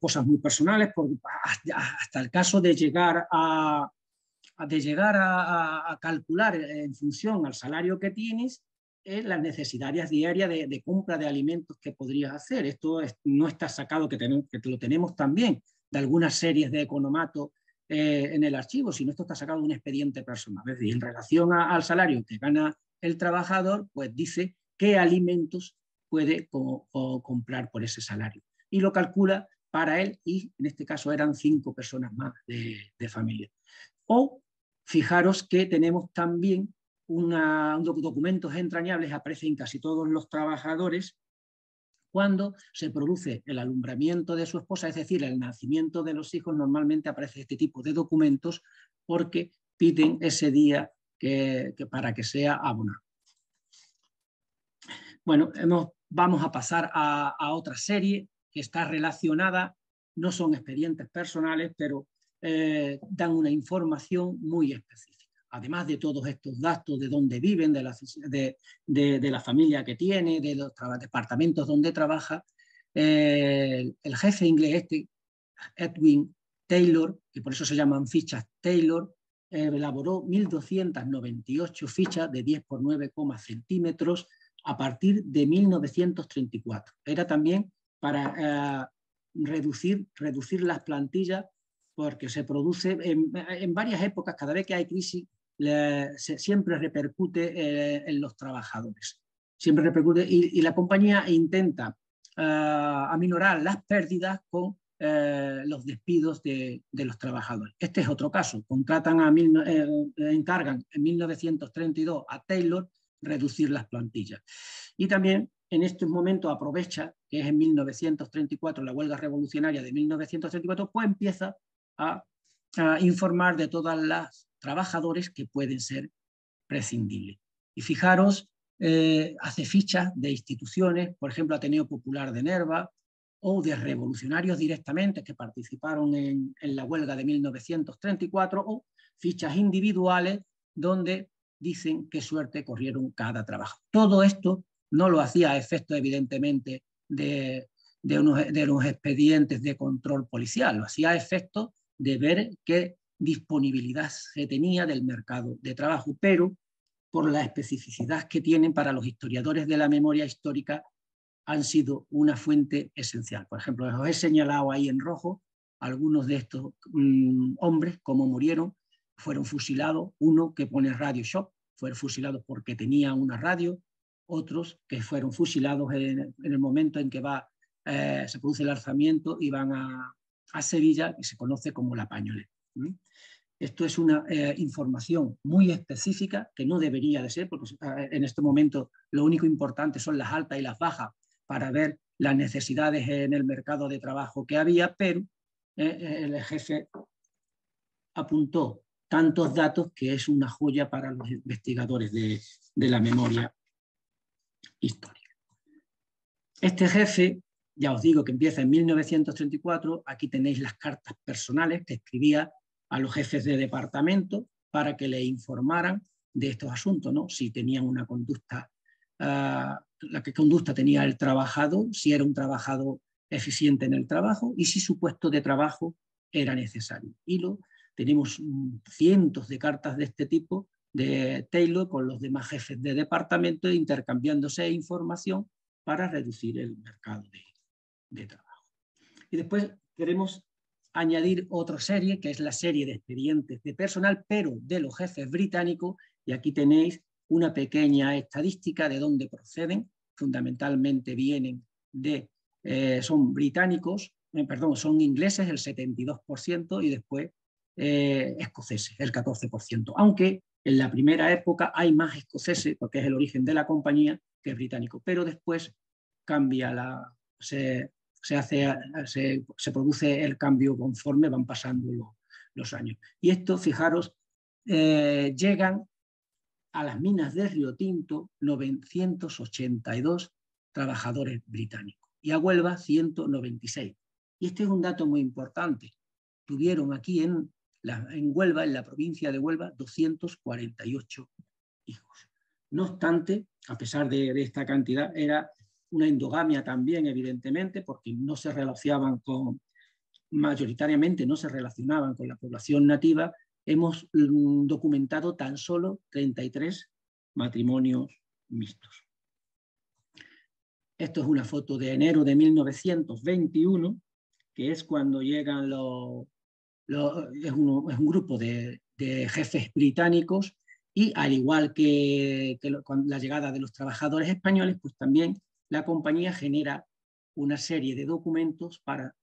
hasta el caso de llegar a calcular en función al salario que tienes las necesidades diarias de compra de alimentos que podrías hacer. Esto no está sacado, que lo tenemos también de algunas series de economato en el archivo, sino esto está sacado de un expediente personal. Es decir, en relación al salario que gana el trabajador, pues dice qué alimentos puede comprar por ese salario. Y lo calcula para él, y en este caso eran 5 personas más de familia. O fijaros que tenemos también documentos entrañables, aparecen casi todos los trabajadores, cuando se produce el alumbramiento de su esposa, es decir, el nacimiento de los hijos, normalmente aparece este tipo de documentos porque piden ese día para que sea abonado. Bueno, vamos a pasar a otra serie que está relacionada, no son expedientes personales, pero dan una información muy específica. Además de todos estos datos de dónde viven, de la familia que tiene, de los departamentos donde trabaja, el jefe inglés Edwin Taylor, que por eso se llaman fichas Taylor, elaboró 1.298 fichas de 10 por 9 centímetros a partir de 1934. Era también para reducir las plantillas, porque se produce en varias épocas, cada vez que hay crisis, siempre repercute en los trabajadores. Siempre repercute, y la compañía intenta aminorar las pérdidas con los despidos de los trabajadores. Este es otro caso. Encargan en 1932 a Taylor reducir las plantillas. Y también en estos momentos aprovecha que es en 1934, la huelga revolucionaria de 1934, pues empieza a informar de todas las trabajadores que pueden ser prescindibles. Y fijaros, hace fichas de instituciones, por ejemplo, Ateneo Popular de Nerva, o de revolucionarios directamente que participaron en la huelga de 1934, o fichas individuales donde dicen qué suerte corrieron cada trabajo. Todo esto no lo hacía a efecto, evidentemente, de unos expedientes de control policial, lo hacía a efecto de ver qué disponibilidad se tenía del mercado de trabajo, pero por la especificidad que tienen para los historiadores de la memoria histórica han sido una fuente esencial. Por ejemplo, os he señalado ahí en rojo algunos de estos hombres, cómo murieron, fueron fusilados, uno que pone Radio Shop, fueron fusilados porque tenía una radio, otros que fueron fusilados en el momento en que se produce el alzamiento y van a Sevilla, que se conoce como la Pañoleta. Esto es una información muy específica que no debería de ser, porque en este momento lo único importante son las altas y las bajas para ver las necesidades en el mercado de trabajo que había, pero el jefe apuntó tantos datos que es una joya para los investigadores de la memoria histórica. Este jefe, ya os digo que empieza en 1934, aquí tenéis las cartas personales que escribía a los jefes de departamento para que le informaran de estos asuntos, ¿no? Si tenían una conducta, qué conducta tenía el trabajador, si era un trabajador eficiente en el trabajo y si su puesto de trabajo era necesario. Y tenemos cientos de cartas de este tipo de Taylor con los demás jefes de departamento intercambiándose información para reducir el mercado de trabajo. Y después queremos añadir otra serie, que es la serie de expedientes de personal, pero de los jefes británicos, y aquí tenéis una pequeña estadística de dónde proceden, fundamentalmente vienen son británicos, son ingleses el 72% y después escoceses el 14%, aunque en la primera época hay más escoceses, porque es el origen de la compañía, que británico, pero después cambia se produce el cambio conforme van pasando los años. Y esto, fijaros, llegan a las minas de Río Tinto 982 trabajadores británicos y a Huelva 196. Y este es un dato muy importante. Tuvieron aquí en Huelva, en la provincia de Huelva, 248 hijos. No obstante, a pesar de esta cantidad, era una endogamia también, evidentemente, porque no se relacionaban mayoritariamente no se relacionaban con la población nativa. Hemos documentado tan solo 33 matrimonios mixtos. Esto es una foto de enero de 1921, que es cuando llegan es un grupo de jefes británicos y al igual que con la llegada de los trabajadores españoles, pues también la compañía genera una serie de documentos para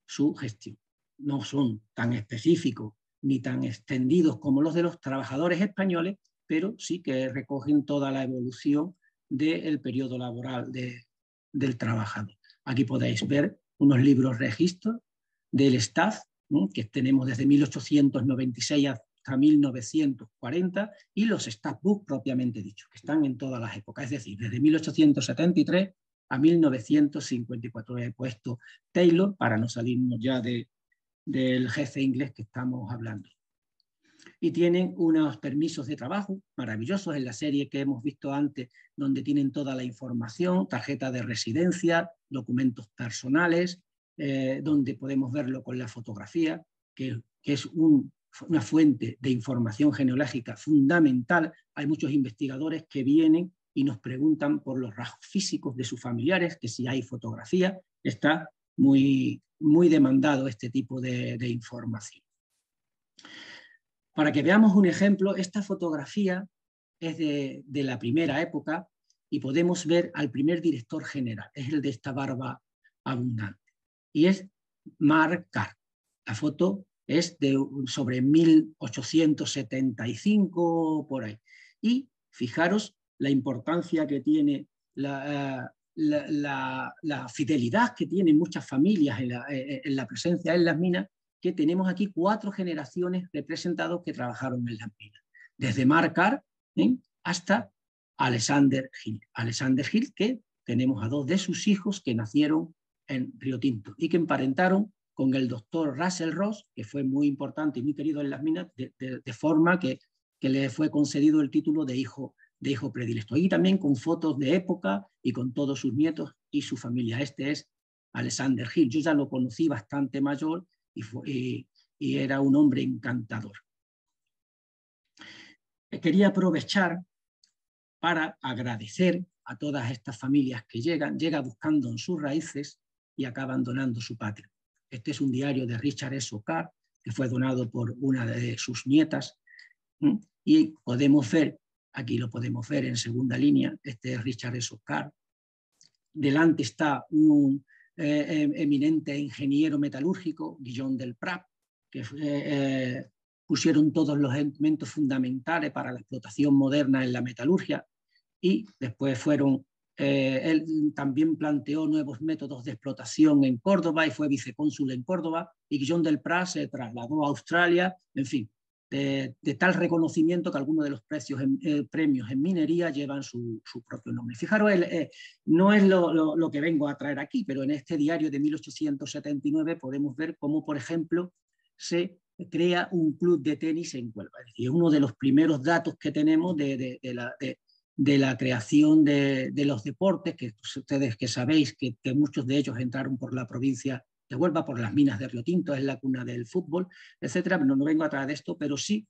su gestión. No son tan específicos ni tan extendidos como los de los trabajadores españoles, pero sí que recogen toda la evolución del periodo laboral del trabajador. Aquí podéis ver unos libros registros del staff, ¿no?, que tenemos desde 1896 hasta 1940, y los staff books propiamente dicho, que están en todas las épocas, es decir, desde 1873 a 1954. He puesto Taylor para no salirnos ya del jefe inglés que estamos hablando. Y tienen unos permisos de trabajo maravillosos en la serie que hemos visto antes, donde tienen toda la información, tarjeta de residencia, documentos personales, donde podemos verlo con la fotografía, que es una fuente de información genealógica fundamental. Hay muchos investigadores que vienen y nos preguntan por los rasgos físicos de sus familiares, que si hay fotografía, está muy, muy demandado este tipo de información. Para que veamos un ejemplo, esta fotografía es de la primera época y podemos ver al primer director general, es el de esta barba abundante, y es Mark Carr. La foto es sobre 1875 por ahí. Y fijaros la importancia que tiene la fidelidad que tienen muchas familias en la presencia en las minas, que tenemos aquí 4 generaciones representados que trabajaron en las minas, desde Mark Carr hasta Alexander Hill. Alexander Hill, que tenemos a 2 de sus hijos que nacieron en Río Tinto y que emparentaron con el doctor Russell Ross, que fue muy importante y muy querido en las minas, de forma que le fue concedido el título de hijo predilecto. Y también con fotos de época y con todos sus nietos y su familia. Este es Alexander Hill. Yo ya lo conocí bastante mayor y era un hombre encantador. Quería aprovechar para agradecer a todas estas familias que llega buscando en sus raíces y acaba abandonando su patria. Este es un diario de Richard S. Carr, que fue donado por una de sus nietas, y podemos ver, aquí lo podemos ver en segunda línea, este es Richard S. Carr. Delante está un eminente ingeniero metalúrgico, Guillaume Delprat, que pusieron todos los elementos fundamentales para la explotación moderna en la metalurgia, y después él también planteó nuevos métodos de explotación en Córdoba y fue vicecónsul en Córdoba, y Guillaume Delprat se trasladó a Australia, en fin, de tal reconocimiento que algunos de los premios en minería llevan su propio nombre. Fijaros, no es lo que vengo a traer aquí, pero en este diario de 1879 podemos ver cómo, por ejemplo, se crea un club de tenis en Huelva. Es decir, es uno de los primeros datos que tenemos de la creación de los deportes, que ustedes que sabéis que muchos de ellos entraron por la provincia de Huelva, por las minas de Río Tinto, es la cuna del fútbol, etcétera. No vengo a traer de esto, pero sí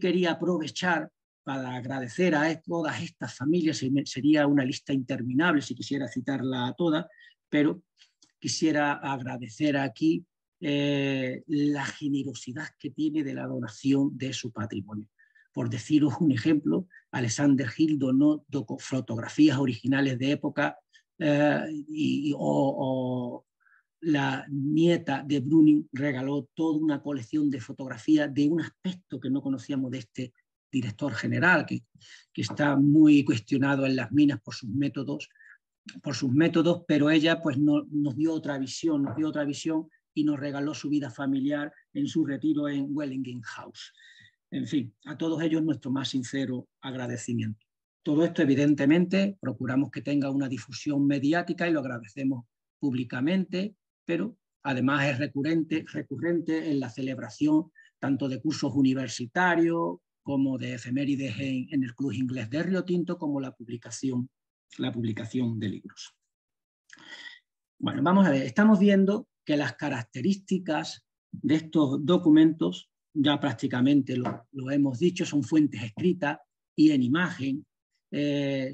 quería aprovechar para agradecer a todas estas familias. Sería una lista interminable si quisiera citarla a todas, pero quisiera agradecer aquí la generosidad que tiene de la donación de su patrimonio. Por deciros un ejemplo, Alexander Hill donó fotografías originales de época, o la nieta de Brüning regaló toda una colección de fotografías de un aspecto que no conocíamos de este director general, que está muy cuestionado en las minas por sus métodos, pero ella pues nos dio otra visión y nos regaló su vida familiar en su retiro en Wellington House. En fin, a todos ellos nuestro más sincero agradecimiento. Todo esto, evidentemente, procuramos que tenga una difusión mediática y lo agradecemos públicamente, pero además es recurrente en la celebración tanto de cursos universitarios como de efemérides en el Club Inglés de Río Tinto, como la publicación de libros. Bueno, vamos a ver, estamos viendo que las características de estos documentos, ya prácticamente lo hemos dicho, son fuentes escritas y en imagen,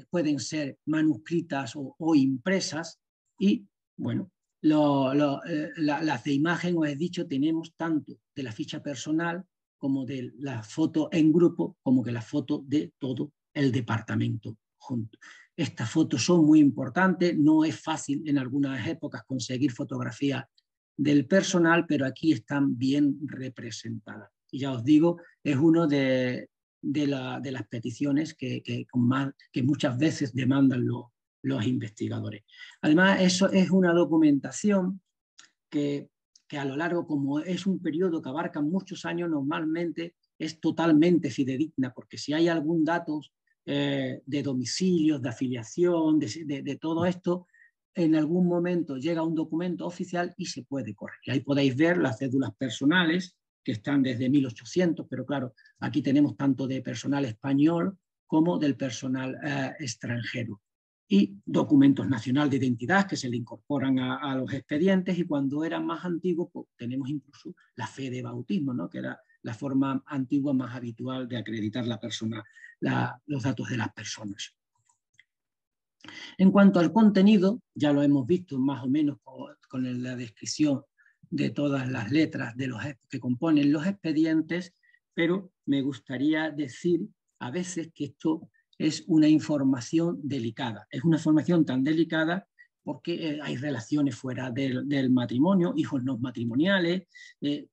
pueden ser manuscritas o impresas, y bueno, las de imagen, os he dicho, tenemos tanto de la ficha personal como de la foto en grupo, como que la foto de todo el departamento junto. Estas fotos son muy importantes, no es fácil en algunas épocas conseguir fotografías del personal, pero aquí están bien representadas. Y ya os digo, es una de las peticiones que muchas veces demandan los investigadores. Además, eso es una documentación que a lo largo, como es un periodo que abarca muchos años, normalmente es totalmente fidedigna, porque si hay algún dato de domicilios, de afiliación, de todo esto, en algún momento llega un documento oficial y se puede corregir. Y ahí podéis ver las cédulas personales, que están desde 1800, pero claro, aquí tenemos tanto de personal español como del personal extranjero. Y documentos nacionales de identidad que se le incorporan a los expedientes, y cuando eran más antiguos, pues, tenemos incluso la fe de bautismo, ¿no? Que era la forma antigua más habitual de acreditar la persona, los datos de las personas. En cuanto al contenido, ya lo hemos visto más o menos con la descripción de todas las letras que componen los expedientes, pero me gustaría decir a veces que esto es una información delicada. Es una información tan delicada porque hay relaciones fuera del matrimonio, hijos no matrimoniales,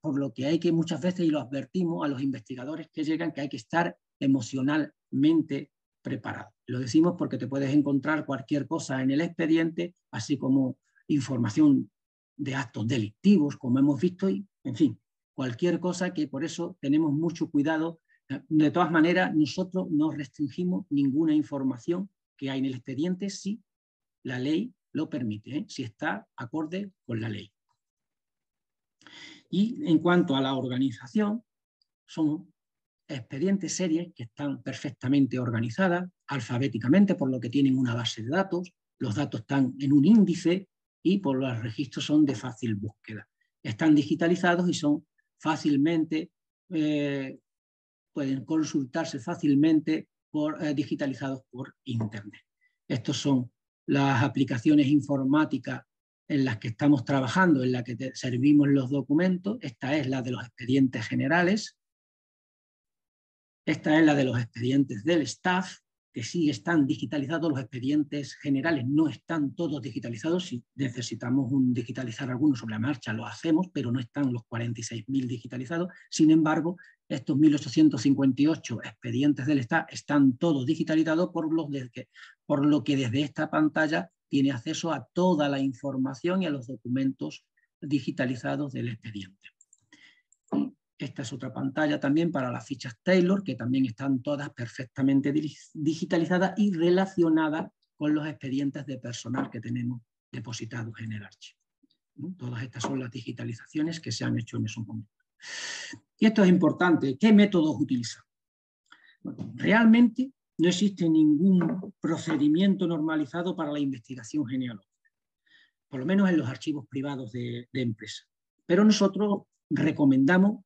por lo que hay que muchas veces, y lo advertimos a los investigadores que llegan, que hay que estar emocionalmente preparado. Lo decimos porque te puedes encontrar cualquier cosa en el expediente, así como información de actos delictivos, como hemos visto, y, en fin, cualquier cosa, que por eso tenemos mucho cuidado. De todas maneras, nosotros no restringimos ninguna información que hay en el expediente si la ley lo permite, si está acorde con la ley. Y en cuanto a la organización, son expedientes series que están perfectamente organizadas alfabéticamente, por lo que tienen una base de datos, los datos están en un índice y por los registros son de fácil búsqueda. Están digitalizados y son fácilmente, pueden consultarse fácilmente digitalizados por Internet. Estas son las aplicaciones informáticas en las que estamos trabajando, en las que servimos los documentos. Esta es la de los expedientes generales. Esta es la de los expedientes del staff, que sí están digitalizados. Los expedientes generales no están todos digitalizados. Si necesitamos digitalizar algunos sobre la marcha, lo hacemos, pero no están los 46.000 digitalizados. Sin embargo, estos 1.858 expedientes del staff están todos digitalizados, por lo que desde esta pantalla tiene acceso a toda la información y a los documentos digitalizados del expediente. Esta es otra pantalla también para las fichas Taylor, que también están todas perfectamente digitalizadas y relacionadas con los expedientes de personal que tenemos depositados en el archivo. Todas estas son las digitalizaciones que se han hecho en esos momentos. Y esto es importante. ¿Qué métodos utilizamos? Bueno, realmente no existe ningún procedimiento normalizado para la investigación genealógica, por lo menos en los archivos privados de empresas. Pero nosotros recomendamos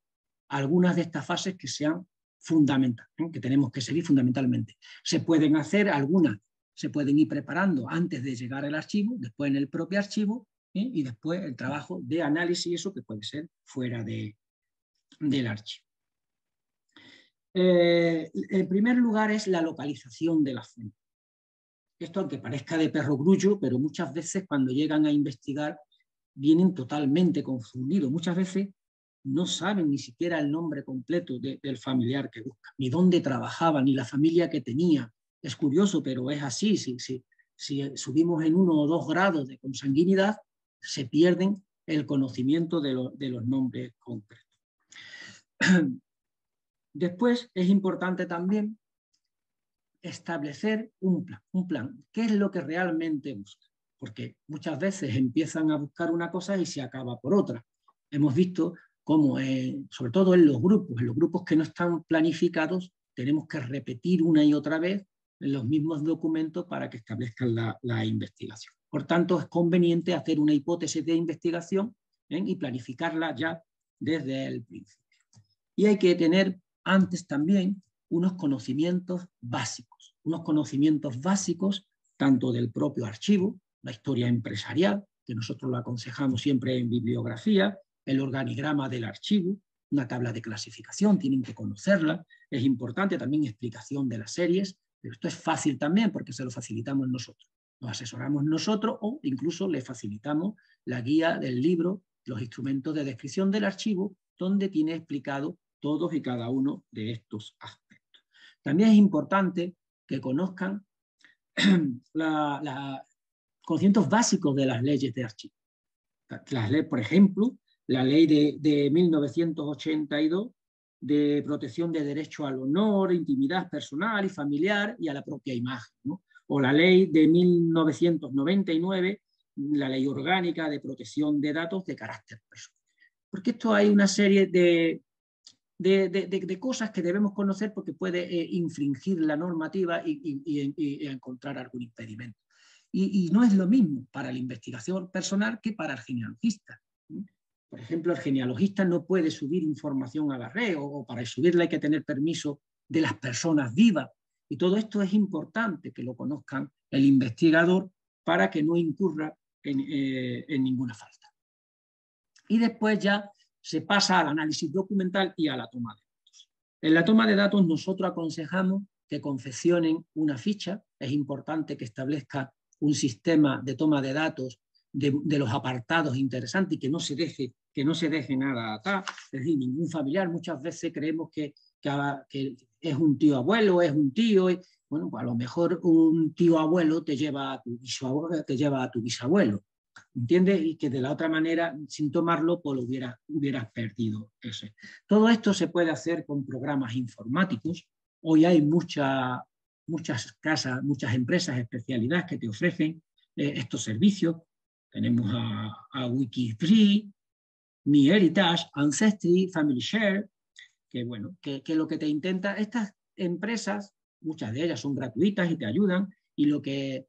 algunas de estas fases que sean fundamentales, que tenemos que seguir fundamentalmente. Se pueden hacer algunas, se pueden ir preparando antes de llegar al archivo, después en el propio archivo, y después el trabajo de análisis, eso que puede ser fuera del archivo. En primer lugar es la localización de la fuente. Esto, aunque parezca de perogrullo, pero muchas veces cuando llegan a investigar vienen totalmente confundidos. Muchas veces no saben ni siquiera el nombre completo del familiar que buscan, ni dónde trabajaba, ni la familia que tenía. Es curioso, pero es así. Si subimos en 1 o 2 grados de consanguinidad, se pierden el conocimiento de los nombres concretos. Después es importante también establecer un plan. ¿Qué es lo que realmente busca? Porque muchas veces empiezan a buscar una cosa y se acaba por otra. Hemos visto cómo, sobre todo en los grupos que no están planificados, tenemos que repetir una y otra vez los mismos documentos para que establezcan la investigación. Por tanto, es conveniente hacer una hipótesis de investigación y planificarla ya desde el principio. Y hay que tener antes también unos conocimientos básicos tanto del propio archivo, la historia empresarial, que nosotros lo aconsejamos siempre en bibliografía, el organigrama del archivo, una tabla de clasificación, tienen que conocerla, es importante también explicación de las series, pero esto es fácil también porque se lo facilitamos nosotros. Nos asesoramos nosotros o incluso le facilitamos la guía del libro, los instrumentos de descripción del archivo, donde tiene explicado todos y cada uno de estos aspectos. También es importante que conozcan conocimientos básicos de las leyes de archivo. Las leyes, por ejemplo, la ley de 1982 de protección de derecho al honor, intimidad personal y familiar y a la propia imagen, ¿no? O la ley de 1999, la ley orgánica de protección de datos de carácter personal. Porque esto hay una serie de cosas que debemos conocer porque puede infringir la normativa y encontrar algún impedimento. Y no es lo mismo para la investigación personal que para el genealogista. Por ejemplo, el genealogista no puede subir información a la red o para subirla hay que tener permiso de las personas vivas. Y todo esto es importante que lo conozcan el investigador para que no incurra en ninguna falta. Y después ya se pasa al análisis documental y a la toma de datos. En la toma de datos nosotros aconsejamos que confeccionen una ficha. Es importante que establezca un sistema de toma de datos de los apartados interesantes y que no se deje nada atrás. Es decir, ningún familiar. Muchas veces creemos que es un tío abuelo, es un tío. Bueno, pues a lo mejor un tío abuelo te lleva a tu bisabuelo. ¿entiendes? Y que de la otra manera, sin tomarlo, pues lo hubieras perdido ese. Todo esto se puede hacer con programas informáticos. Hoy hay muchas casas, muchas empresas, especialidades que te ofrecen estos servicios. Tenemos a Wikifree, MyHeritage, Ancestry, FamilyShare, que bueno, que lo que te intenta, estas empresas, muchas de ellas son gratuitas y te ayudan, y lo que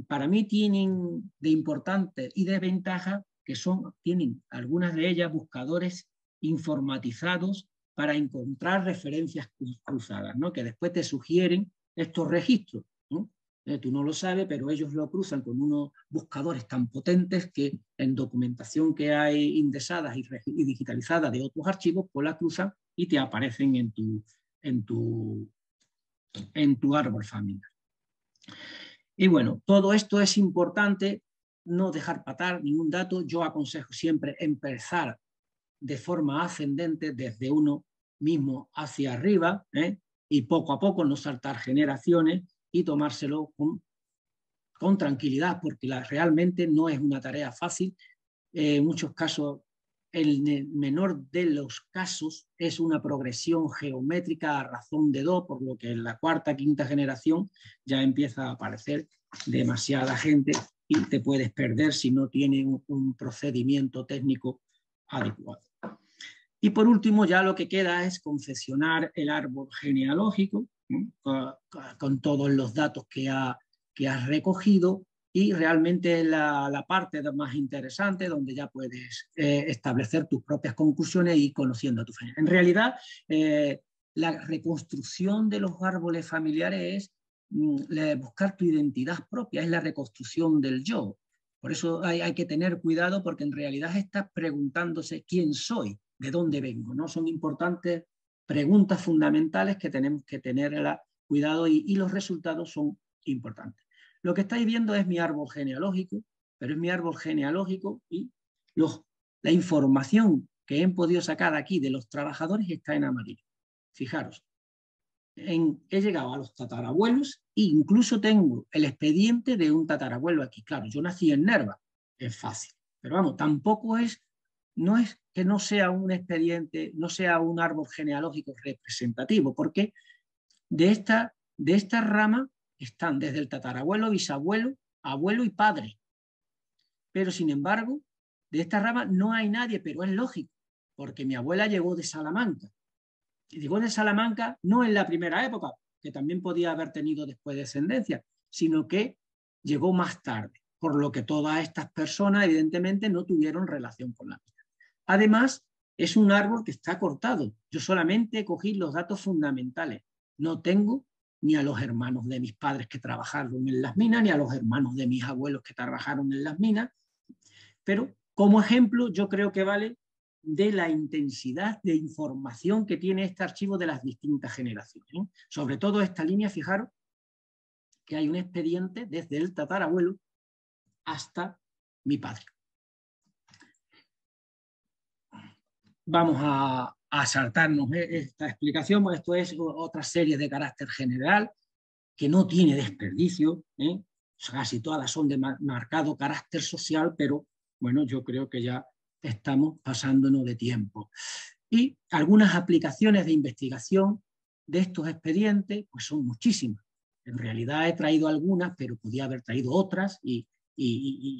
para mí tienen de importante y de ventaja, que tienen algunas de ellas buscadores informatizados para encontrar referencias cruzadas, ¿no? Que después te sugieren estos registros, ¿no? Tú no lo sabes, pero ellos lo cruzan con unos buscadores tan potentes que en documentación que hay indexada y digitalizada de otros archivos, pues la cruzan y te aparecen en tu árbol familiar. Y bueno, todo esto es importante, no dejar pasar ningún dato. Yo aconsejo siempre empezar de forma ascendente desde uno mismo hacia arriba, y poco a poco no saltar generaciones y tomárselo con tranquilidad, porque realmente no es una tarea fácil. En muchos casos, el menor de los casos es una progresión geométrica a razón de 2, por lo que en la cuarta, quinta generación ya empieza a aparecer demasiada gente y te puedes perder si no tienes un procedimiento técnico adecuado. Y por último, ya lo que queda es confeccionar el árbol genealógico, con todos los datos que has recogido, y realmente la parte más interesante, donde ya puedes establecer tus propias conclusiones y conociendo a tu familia. En realidad, la reconstrucción de los árboles familiares es buscar tu identidad propia, es la reconstrucción del yo. Por eso hay que tener cuidado, porque en realidad estás preguntándose quién soy, de dónde vengo, ¿no? Son importantes preguntas fundamentales que tenemos que tener cuidado, y los resultados son importantes. Lo que estáis viendo es mi árbol genealógico, pero es mi árbol genealógico y la información que he podido sacar aquí de los trabajadores está en amarillo. Fijaros, he llegado a los tatarabuelos e incluso tengo el expediente de un tatarabuelo aquí. Claro, yo nací en Nerva, es fácil, pero vamos, tampoco no es que no sea un expediente, no sea un árbol genealógico representativo, porque de esta rama están desde el tatarabuelo, bisabuelo, abuelo y padre. Pero sin embargo, de esta rama no hay nadie, pero es lógico, porque mi abuela llegó de Salamanca. Y llegó de Salamanca no en la primera época, que también podía haber tenido después descendencia, sino que llegó más tarde, por lo que todas estas personas evidentemente no tuvieron relación con la vida. Además, es un árbol que está cortado. Yo solamente cogí los datos fundamentales. No tengo ni a los hermanos de mis padres que trabajaron en las minas, ni a los hermanos de mis abuelos que trabajaron en las minas, pero como ejemplo yo creo que vale de la intensidad de información que tiene este archivo de las distintas generaciones, ¿no? Sobre todo esta línea, fijaros que hay un expediente desde el tatarabuelo hasta mi padre. Vamos a saltarnos esta explicación, esto es otra serie de carácter general que no tiene desperdicio, casi todas son de marcado carácter social, pero bueno, yo creo que ya estamos pasándonos de tiempo. Y algunas aplicaciones de investigación de estos expedientes, pues son muchísimas. En realidad he traído algunas, pero podía haber traído otras y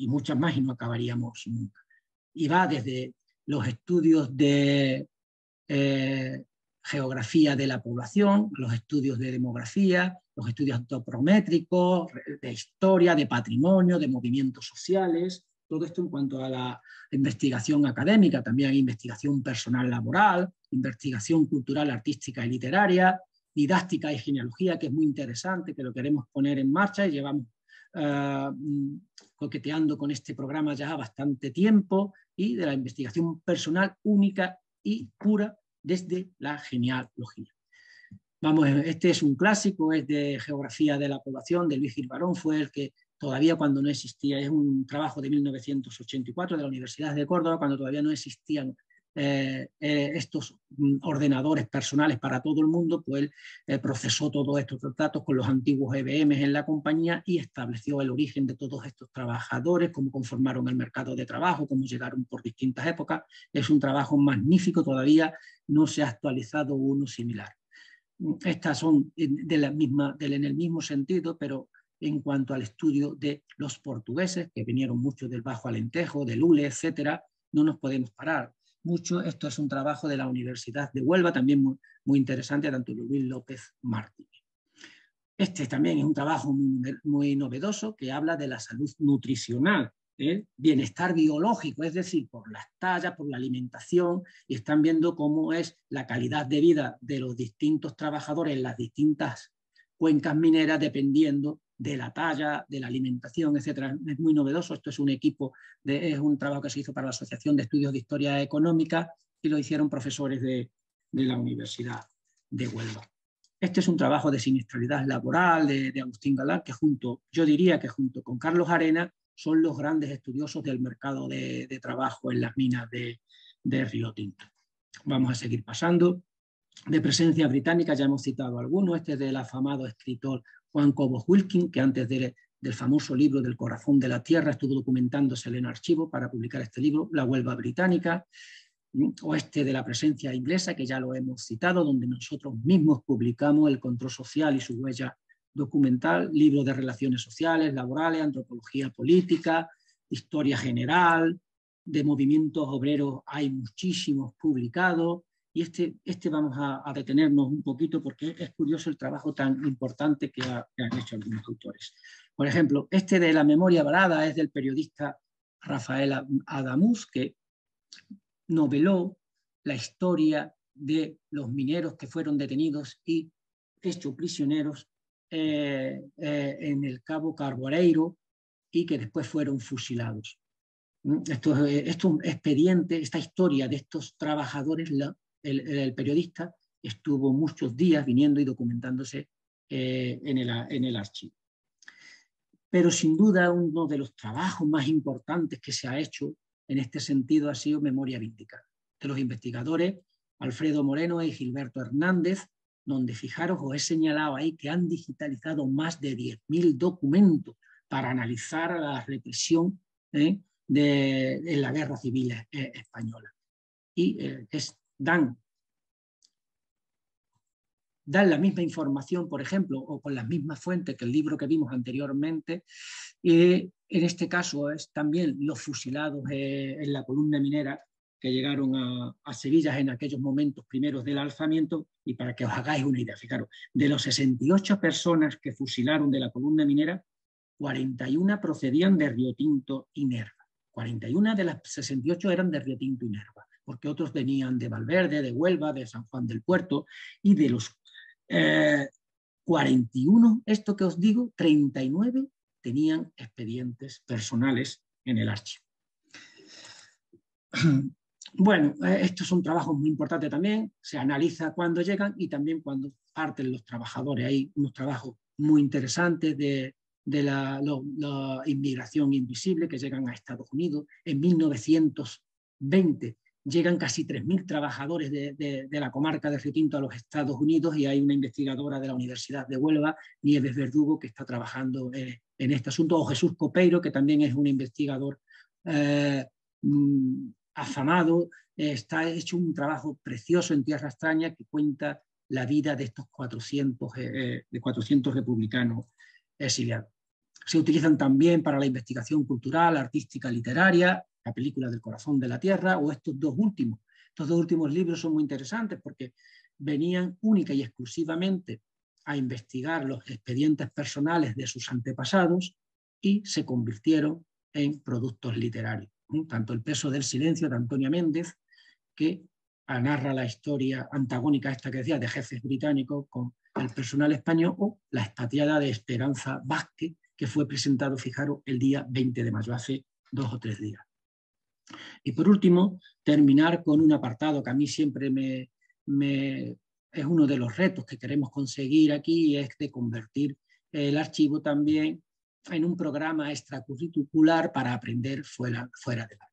muchas más y no acabaríamos nunca. Y va desde los estudios de geografía de la población, los estudios de demografía, los estudios antropométricos, de historia, de patrimonio, de movimientos sociales, todo esto en cuanto a la investigación académica. También hay investigación personal laboral, investigación cultural, artística y literaria, didáctica y genealogía, que es muy interesante, que lo queremos poner en marcha y llevamos coqueteando con este programa ya bastante tiempo, y de la investigación personal única y pura desde la genealogía. Vamos, este es un clásico, es de geografía de la población, de Luis Gil Barón, fue el que todavía cuando no existía, es un trabajo de 1984 de la Universidad de Córdoba, cuando todavía no existían estos ordenadores personales para todo el mundo, pues él procesó todos estos datos con los antiguos EBMs en la compañía y estableció el origen de todos estos trabajadores, cómo conformaron el mercado de trabajo, cómo llegaron por distintas épocas. Es un trabajo magnífico, todavía no se ha actualizado uno similar. Estas son en el mismo sentido, pero en cuanto al estudio de los portugueses, que vinieron muchos del Bajo Alentejo, del Ule, etcétera, no nos podemos parar mucho. Esto es un trabajo de la Universidad de Huelva, también muy interesante, de Antonio Luis López Martínez. Este también es un trabajo muy novedoso que habla de la salud nutricional, bienestar biológico, es decir, por las tallas, por la alimentación, y están viendo cómo es la calidad de vida de los distintos trabajadores en las distintas cuencas mineras dependiendo de la talla, de la alimentación, etcétera. Es muy novedoso. Esto es un equipo, es un trabajo que se hizo para la Asociación de Estudios de Historia Económica y lo hicieron profesores de la Universidad de Huelva. Este es un trabajo de siniestralidad laboral de Agustín Galán, que yo diría que junto con Carlos Arena son los grandes estudiosos del mercado de trabajo en las minas de Río Tinto. Vamos a seguir pasando. De presencia británica ya hemos citado algunos. Este es del afamado escritor Juan Cobos Wilkins, que antes del famoso libro del Corazón de la Tierra estuvo documentándose en archivo para publicar este libro, La Huelva Británica. O este de la presencia inglesa, que ya lo hemos citado, donde nosotros mismos publicamos El control social y su huella documental, libro de relaciones sociales, laborales, antropología política, historia general, de movimientos obreros hay muchísimos publicados, y este vamos a detenernos un poquito porque es curioso el trabajo tan importante que han hecho algunos autores. Por ejemplo, este de la memoria varada es del periodista Rafael Adamuz, que noveló la historia de los mineros que fueron detenidos y hechos prisioneros en el Cabo Carboneiro y que después fueron fusilados. Esto expediente, esta historia de estos trabajadores, el periodista estuvo muchos días viniendo y documentándose en el archivo. Pero sin duda uno de los trabajos más importantes que se ha hecho en este sentido ha sido Memoria Vindicada, de los investigadores Alfredo Moreno y Gilberto Hernández, donde fijaros, os he señalado ahí que han digitalizado más de 10.000 documentos para analizar la represión en la Guerra Civil Española. Y dan la misma información, por ejemplo, o con las mismas fuentes que el libro que vimos anteriormente. En este caso es también los fusilados en la columna minera que llegaron a Sevilla en aquellos momentos primeros del alzamiento, y para que os hagáis una idea, fijaros, de los 68 personas que fusilaron de la columna minera, 41 procedían de Río Tinto y Nerva. 41 de las 68 eran de Río Tinto y Nerva, porque otros venían de Valverde, de Huelva, de San Juan del Puerto, y de los 41, esto que os digo, 39 tenían expedientes personales en el archivo. Bueno, estos son trabajos muy importantes también, se analiza cuando llegan y también cuando parten los trabajadores. Hay unos trabajos muy interesantes de la inmigración invisible que llegan a Estados Unidos. En 1920 llegan casi 3.000 trabajadores de la comarca de Río Tinto a los Estados Unidos, y hay una investigadora de la Universidad de Huelva, Nieves Verdugo, que está trabajando en este asunto, o Jesús Copeiro, que también es un investigador afamado. Está hecho un trabajo precioso en Tierra Extraña que cuenta la vida de estos 400 republicanos exiliados. Se utilizan también para la investigación cultural, artística, literaria, la película del Corazón de la Tierra, o estos dos últimos. Estos dos últimos libros son muy interesantes porque venían única y exclusivamente a investigar los expedientes personales de sus antepasados y se convirtieron en productos literarios. Tanto El peso del silencio de Antonia Méndez, que narra la historia antagónica esta que decía de jefes británicos con el personal español, o La expatriada de Esperanza Vázquez, que fue presentado, fijaros, el día 20 de mayo, hace 2 o 3 días. Y por último, terminar con un apartado que a mí siempre es uno de los retos que queremos conseguir aquí, y es de convertir el archivo también en un programa extracurricular para aprender fuera del aula.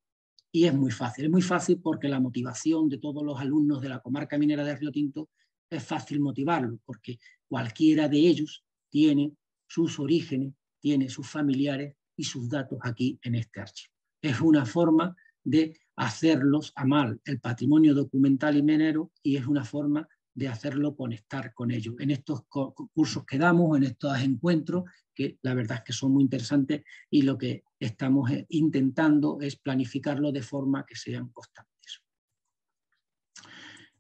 Y es muy fácil porque la motivación de todos los alumnos de la comarca minera de Río Tinto es fácil motivarlos, porque cualquiera de ellos tiene sus orígenes, tiene sus familiares y sus datos aquí en este archivo. Es una forma de hacerlos amar el patrimonio documental y minero y es una forma de hacerlo conectar con ellos. En estos cursos que damos, en estos encuentros, que la verdad es que son muy interesantes y lo que estamos intentando es planificarlo de forma que sean constantes.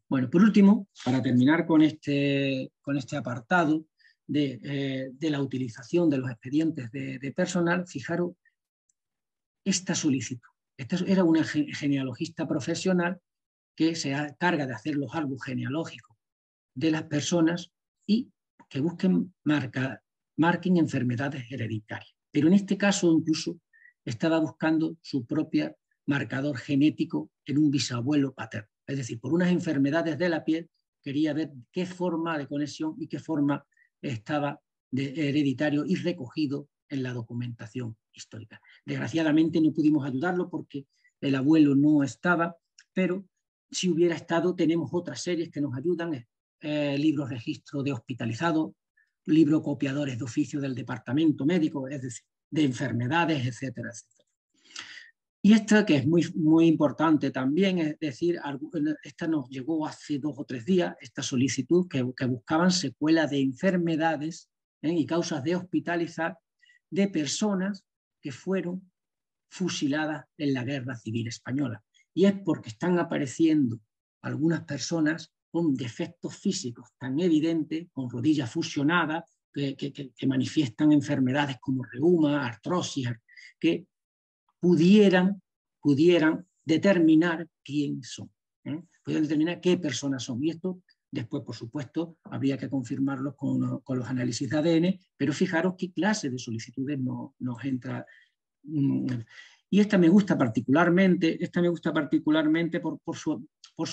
Bueno, por último, para terminar con este apartado de la utilización de los expedientes de personal, fijaros esta solicitud. Esta era una genealogista profesional que se encarga de hacer los árboles genealógicos de las personas y que busquen marquen enfermedades hereditarias. Pero en este caso incluso estaba buscando su propio marcador genético en un bisabuelo paterno. Es decir, por unas enfermedades de la piel quería ver qué forma de conexión y qué forma estaba de hereditario y recogido en la documentación histórica. Desgraciadamente no pudimos ayudarlo porque el abuelo no estaba, pero si hubiera estado tenemos otras series que nos ayudan, libros registro de hospitalizados, libros copiadores de oficio del departamento médico, es decir, de enfermedades, etcétera, etcétera. Y esta que es muy importante también, es decir, esta nos llegó hace 2 o 3 días, esta solicitud que buscaban secuelas de enfermedades y causas de hospitalizar de personas que fueron fusiladas en la Guerra Civil Española. Y es porque están apareciendo algunas personas con defectos físicos tan evidentes, con rodillas fusionadas, que manifiestan enfermedades como reuma, artrosis, que pudieran determinar quién son, pudieran determinar qué personas son. Y esto después, por supuesto, habría que confirmarlo con los análisis de ADN, pero fijaros qué clase de solicitudes nos entra. Y esta me gusta particularmente por su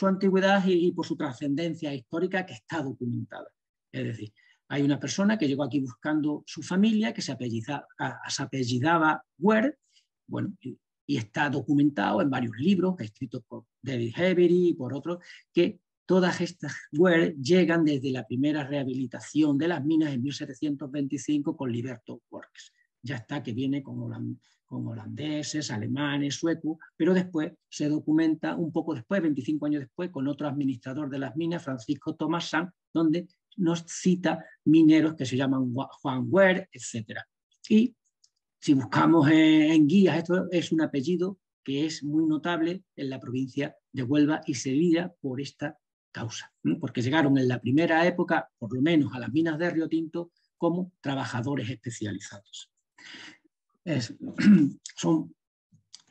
antigüedad y por su trascendencia histórica que está documentada. Es decir, hay una persona que llegó aquí buscando su familia, que se apellidaba Ware, bueno, y está documentado en varios libros, escritos por David Hevery y por otros, que todas estas Ware llegan desde la primera rehabilitación de las minas en 1725 con Liberto Works. Ya está que viene con holandeses, alemanes, suecos, pero después se documenta un poco después, 25 años después, con otro administrador de las minas, Francisco Tomás Sanz, donde nos cita mineros que se llaman Juan Ware, etc. Y si buscamos en guías, esto es un apellido que es muy notable en la provincia de Huelva y Sevilla por esta causa, porque llegaron en la primera época, por lo menos a las minas de Río Tinto, como trabajadores especializados. Son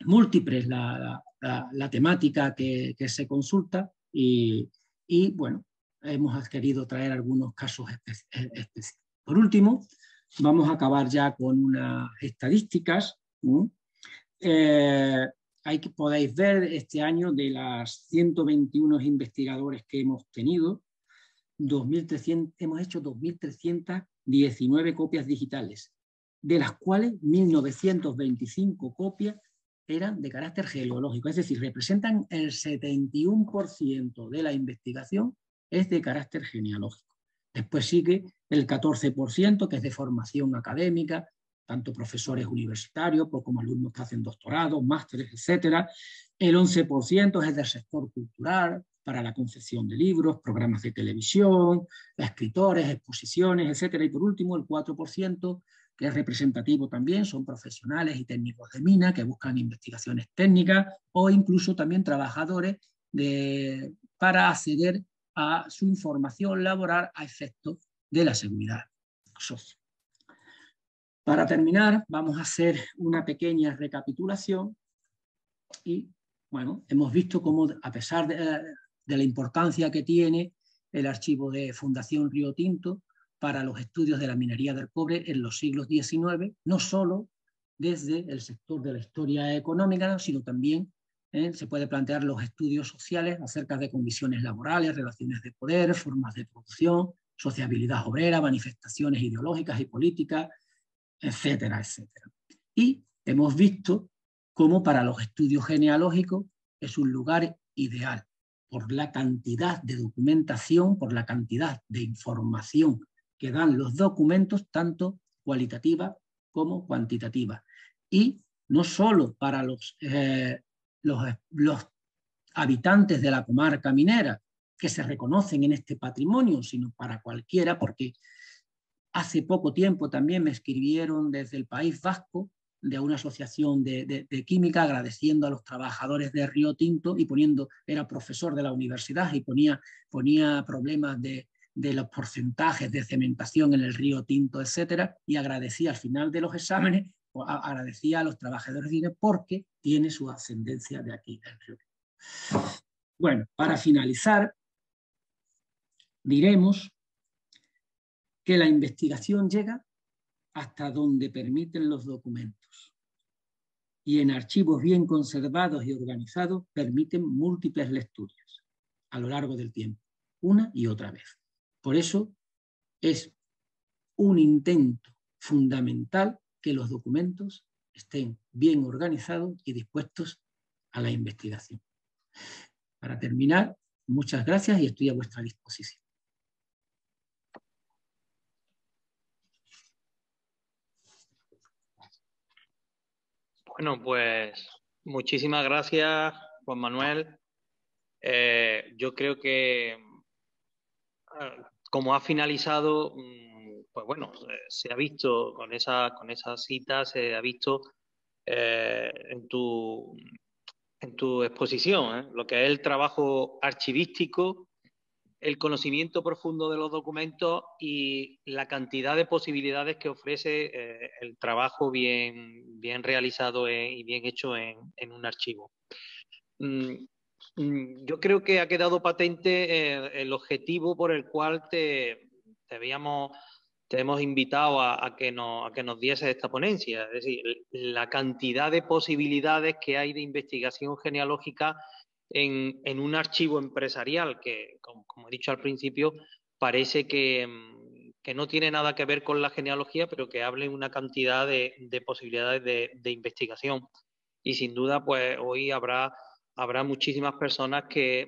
múltiples la temática que se consulta y bueno, hemos querido traer algunos casos específicos. Por último, vamos a acabar ya con unas estadísticas. Ahí que podéis ver este año de las 121 investigadores que hemos tenido, hemos hecho 2.319 copias digitales, de las cuales 1.925 copias eran de carácter geológico, es decir, representan el 71% de la investigación es de carácter genealógico. Después sigue el 14%, que es de formación académica, tanto profesores universitarios como alumnos que hacen doctorados, másteres, etc. El 11% es del sector cultural, para la concepción de libros, programas de televisión, escritores, exposiciones, etc. Y por último, el 4%, que es representativo también, son profesionales y técnicos de mina que buscan investigaciones técnicas o incluso también trabajadores para acceder a su información laboral a efectos de la seguridad social. Para terminar, vamos a hacer una pequeña recapitulación y, bueno, hemos visto cómo, a pesar de la importancia que tiene el archivo de Fundación Río Tinto para los estudios de la minería del cobre en los siglos XIX, no solo desde el sector de la historia económica, sino también se puede plantear los estudios sociales acerca de condiciones laborales, relaciones de poder, formas de producción, sociabilidad obrera, manifestaciones ideológicas y políticas, etcétera, etcétera. Y hemos visto como para los estudios genealógicos es un lugar ideal, por la cantidad de documentación, por la cantidad de información que dan los documentos, tanto cualitativa como cuantitativa. Y no solo para los habitantes de la comarca minera que se reconocen en este patrimonio, sino para cualquiera, porque hace poco tiempo también me escribieron desde el País Vasco, de una asociación de química, agradeciendo a los trabajadores de Río Tinto y era profesor de la universidad y ponía problemas de los porcentajes de cementación en el Río Tinto, etcétera, y agradecía al final de los exámenes, agradecía a los trabajadores de INE porque tiene su ascendencia de aquí, del Río Tinto. Bueno, para finalizar, diremos que la investigación llega hasta donde permiten los documentos. Y en archivos bien conservados y organizados permiten múltiples lecturas a lo largo del tiempo, una y otra vez. Por eso es un intento fundamental que los documentos estén bien organizados y dispuestos a la investigación. Para terminar, muchas gracias y estoy a vuestra disposición. Bueno, pues muchísimas gracias, Juan Manuel. Yo creo que, como ha finalizado, pues bueno, se ha visto con esa cita, se ha visto en tu exposición, lo que es el trabajo archivístico, el conocimiento profundo de los documentos y la cantidad de posibilidades que ofrece el trabajo bien realizado y bien hecho en un archivo. Yo creo que ha quedado patente el objetivo por el cual te hemos invitado a que nos diese esta ponencia, es decir, la cantidad de posibilidades que hay de investigación genealógica en un archivo empresarial que, como he dicho al principio, parece que no tiene nada que ver con la genealogía, pero que hable una cantidad de posibilidades de investigación. Y sin duda, pues hoy habrá muchísimas personas que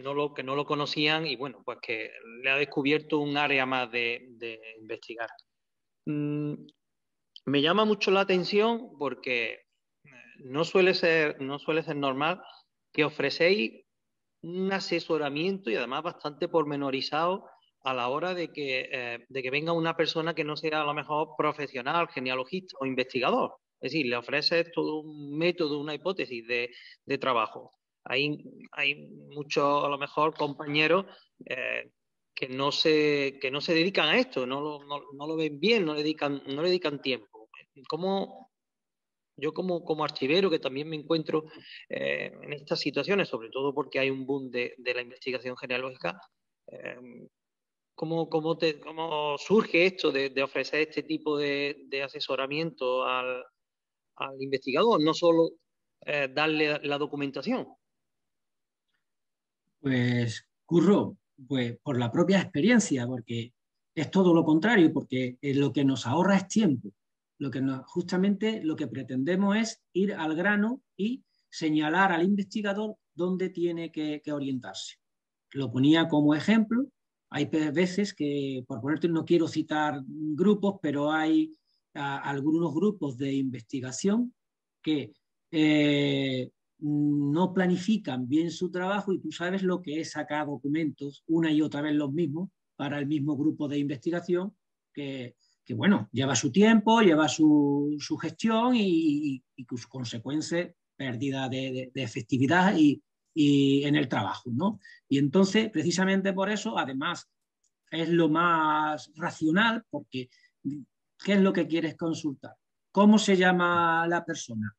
no lo conocían y bueno, pues que le ha descubierto un área más de investigar. Me llama mucho la atención porque no suele ser normal que ofrecéis un asesoramiento y además bastante pormenorizado a la hora de que venga una persona que no sea a lo mejor profesional, genealogista o investigador. Es decir, le ofreces todo un método, una hipótesis de trabajo. Hay muchos, a lo mejor, compañeros que no se dedican a esto, no lo ven bien, no le dedican tiempo. Yo como archivero, que también me encuentro en estas situaciones, sobre todo porque hay un boom de la investigación genealógica, ¿cómo surge esto de ofrecer este tipo de asesoramiento al investigador, no solo darle la documentación? Pues, Curro, pues por la propia experiencia, porque es todo lo contrario, porque lo que nos ahorra es tiempo. Justamente lo que pretendemos es ir al grano y señalar al investigador dónde tiene que orientarse. Lo ponía como ejemplo. Hay veces que, por ponerte, no quiero citar grupos, pero hay algunos grupos de investigación que no planifican bien su trabajo y tú sabes lo que es sacar documentos una y otra vez los mismos para el mismo grupo de investigación que bueno, lleva su tiempo, lleva su gestión y sus consecuencias, pérdida de efectividad y en el trabajo, ¿no? Y entonces, precisamente por eso, además, es lo más racional, porque ¿qué es lo que quieres consultar? ¿Cómo se llama la persona?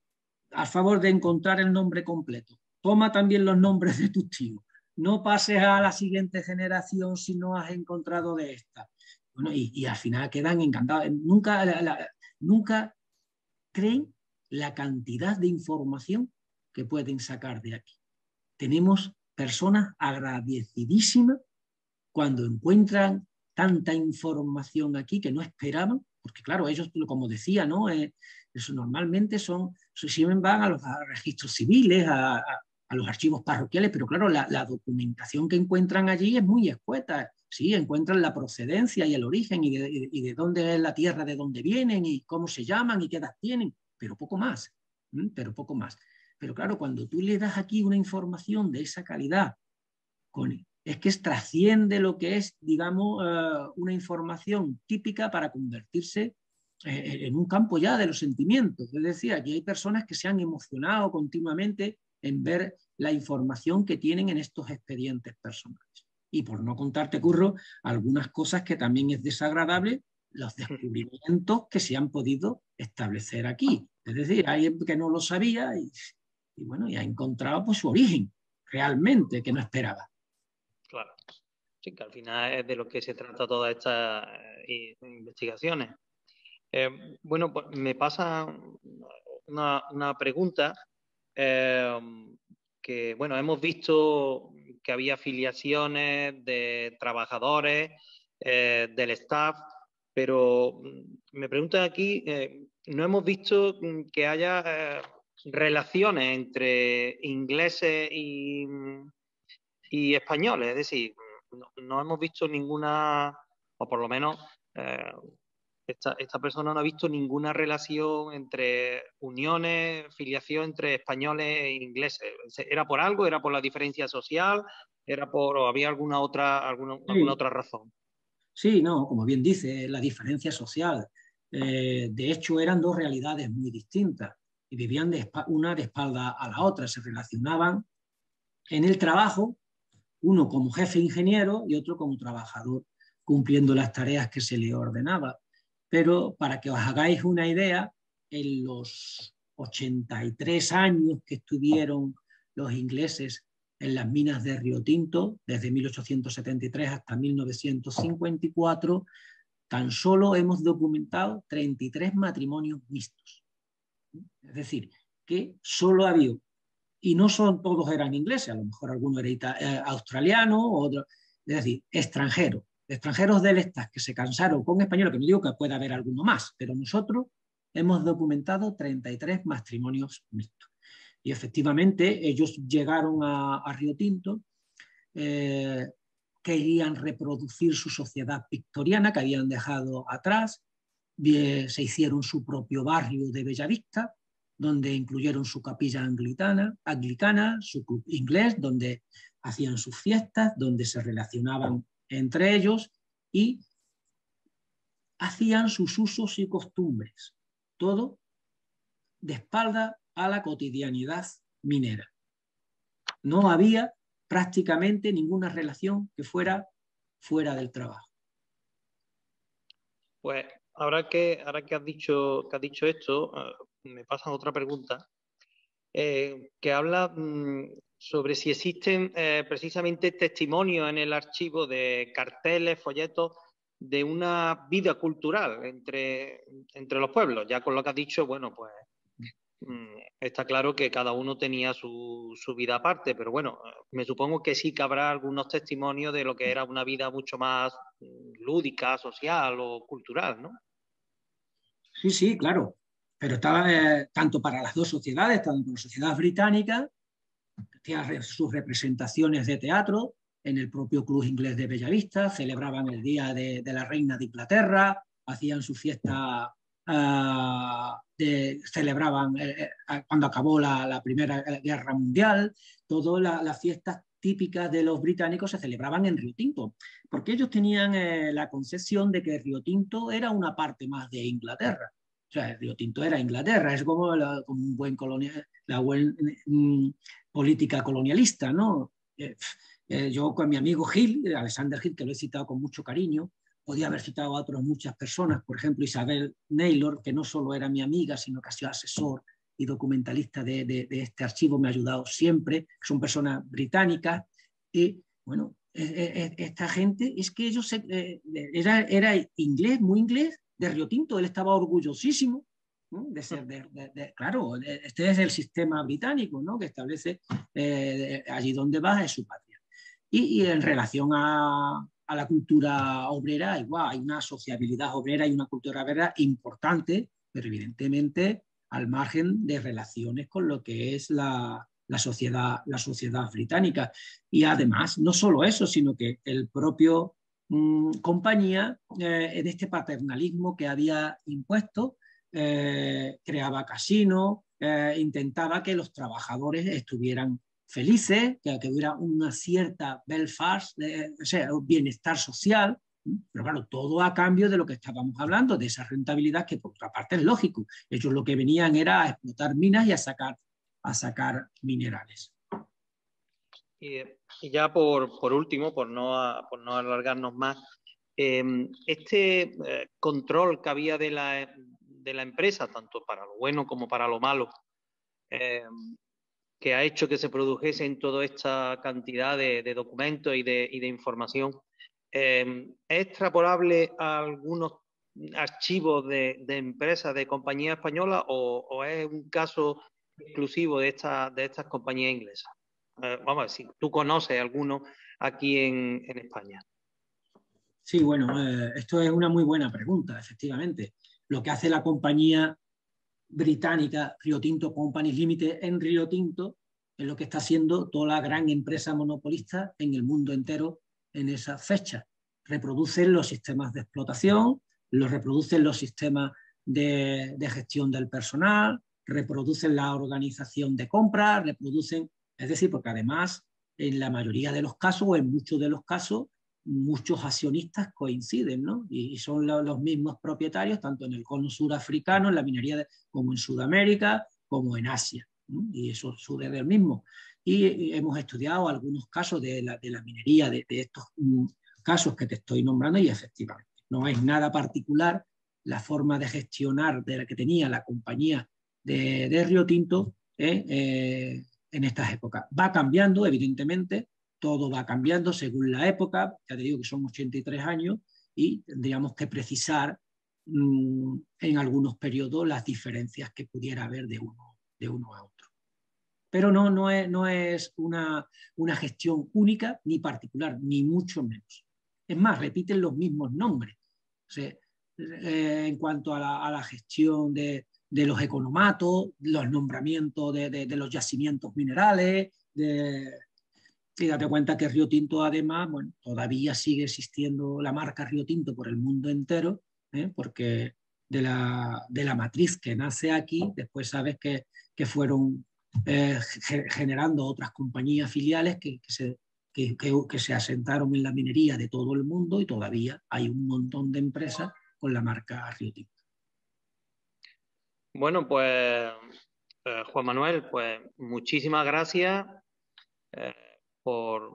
A favor de encontrar el nombre completo. Toma también los nombres de tus tíos. No pases a la siguiente generación si no has encontrado de esta. Bueno, y al final quedan encantados. Nunca creen la cantidad de información que pueden sacar de aquí. Tenemos personas agradecidísimas cuando encuentran tanta información aquí que no esperaban, porque claro, ellos, como decía, ¿no? Eso normalmente siempre van a los registros civiles, a los archivos parroquiales, pero claro, la documentación que encuentran allí es muy escueta. Sí, encuentran la procedencia y el origen y de dónde es la tierra, de dónde vienen y cómo se llaman y qué edad tienen, pero poco más, pero poco más. Pero claro, cuando tú le das aquí una información de esa calidad, es que trasciende lo que es, digamos, una información típica para convertirse en un campo ya de los sentimientos. Es decir, aquí hay personas que se han emocionado continuamente en ver la información que tienen en estos expedientes personales. Y por no contarte, Curro, algunas cosas que también es desagradable, los descubrimientos que se han podido establecer aquí. Es decir, hay que no lo sabía y bueno, y ha encontrado pues su origen realmente que no esperaba. Claro, sí, que al final es de lo que se trata todas estas investigaciones. Bueno, pues me pasa una pregunta que, bueno, hemos visto que había afiliaciones de trabajadores, del staff, pero me preguntan aquí, no hemos visto que haya relaciones entre ingleses y españoles, es decir, no hemos visto ninguna, o por lo menos esta persona no ha visto ninguna relación entre uniones, filiación entre españoles e ingleses. ¿Era por algo? ¿Era por la diferencia social? ¿O había alguna otra razón? Sí, no, como bien dice, la diferencia social. De hecho, eran dos realidades muy distintas y vivían una de espalda a la otra. Se relacionaban en el trabajo, uno como jefe ingeniero y otro como trabajador, cumpliendo las tareas que se le ordenaba. Pero para que os hagáis una idea, en los 83 años que estuvieron los ingleses en las minas de Río Tinto, desde 1873 hasta 1954, tan solo hemos documentado 33 matrimonios mixtos. Es decir, que solo había, y no todos eran ingleses, a lo mejor alguno era australiano, otro, es decir, extranjeros del Estado que se casaron con españoles, que no digo que pueda haber alguno más, pero nosotros hemos documentado 33 matrimonios mixtos. Y efectivamente ellos llegaron a Río Tinto, querían reproducir su sociedad victoriana que habían dejado atrás, se hicieron su propio barrio de Bellavista, donde incluyeron su capilla anglicana, su club inglés, donde hacían sus fiestas, donde se relacionaban entre ellos y hacían sus usos y costumbres, todo de espalda a la cotidianidad minera. No había prácticamente ninguna relación que fuera fuera del trabajo. Pues ahora que has dicho esto, me pasa otra pregunta que habla sobre si existen precisamente testimonios en el archivo de carteles, folletos de una vida cultural entre los pueblos. Ya con lo que has dicho, bueno, pues está claro que cada uno tenía su vida aparte, pero bueno, me supongo que sí que habrá algunos testimonios de lo que era una vida mucho más lúdica, social o cultural, ¿no? Sí, sí, claro. Pero estaba tanto para las dos sociedades, tanto la sociedad británica, que tenía sus representaciones de teatro en el propio Club Inglés de Bellavista, celebraban el Día de la Reina de Inglaterra, hacían su fiesta, celebraban cuando acabó la Primera Guerra Mundial, todas las fiestas típicas de los británicos se celebraban en Río Tinto, porque ellos tenían la concepción de que Río Tinto era una parte más de Inglaterra. O sea, Río Tinto era Inglaterra, es como un buen la buena política colonialista, ¿no? Yo con mi amigo Gil, Alexander Gil, que lo he citado con mucho cariño, podía haber citado a otras muchas personas, por ejemplo Isabel Naylor, que no solo era mi amiga, sino que ha sido asesor y documentalista de este archivo, me ha ayudado siempre, son personas británicas, y bueno, esta gente, es que ellos era inglés, muy inglés, de Río Tinto, él estaba orgullosísimo, ¿no? De ser, claro, este es el sistema británico, ¿no? Que establece allí donde vas es su patria. Y en relación a la cultura obrera, igual, hay una sociabilidad obrera y una cultura obrera importante, pero evidentemente al margen de relaciones con lo que es la sociedad británica. Y además, no solo eso, sino que el propio compañía, en este paternalismo que había impuesto, creaba casinos, intentaba que los trabajadores estuvieran felices, que hubiera una cierta Belfast, o sea, bienestar social, pero claro, todo a cambio de lo que estábamos hablando, de esa rentabilidad que por otra parte es lógico. Ellos lo que venían era a explotar minas y a sacar minerales. Y ya por último, por no alargarnos más, este control que había de la empresa, tanto para lo bueno como para lo malo, que ha hecho que se produjese toda esta cantidad de documentos y de información, ¿es extrapolable a algunos archivos de empresas, de compañías españolas, o es un caso exclusivo de estas compañías inglesas? Vamos a ver si tú conoces alguno aquí en España. Sí, bueno, esto es una muy buena pregunta, efectivamente. Lo que hace la compañía británica Rio Tinto Company Limited en Rio Tinto es lo que está haciendo toda la gran empresa monopolista en el mundo entero en esa fecha. Reproducen los sistemas de explotación, reproducen los sistemas de gestión del personal, reproducen la organización de compras, reproducen, es decir, porque además en la mayoría de los casos o en muchos de los casos muchos accionistas coinciden, ¿no? Y son los mismos propietarios, tanto en el cono surafricano, en la minería, como en Sudamérica, como en Asia, ¿no? Y eso sucede del mismo. Y hemos estudiado algunos casos de la minería, de estos casos que te estoy nombrando, y efectivamente no es nada particular la forma de gestionar de la que tenía la compañía de Rio Tinto en estas épocas. Va cambiando, evidentemente, todo va cambiando según la época, ya te digo que son 83 años y tendríamos que precisar en algunos periodos las diferencias que pudiera haber de uno a otro. Pero no es una gestión única ni particular, ni mucho menos. Es más, repiten los mismos nombres. O sea, en cuanto a la gestión de los economatos, los nombramientos de los yacimientos minerales, y date cuenta que Rio Tinto, además, bueno, todavía sigue existiendo la marca Rio Tinto por el mundo entero, porque de la matriz que nace aquí, después sabes que fueron generando otras compañías filiales que se asentaron en la minería de todo el mundo, y todavía hay un montón de empresas con la marca Rio Tinto. Bueno, pues Juan Manuel, pues muchísimas gracias por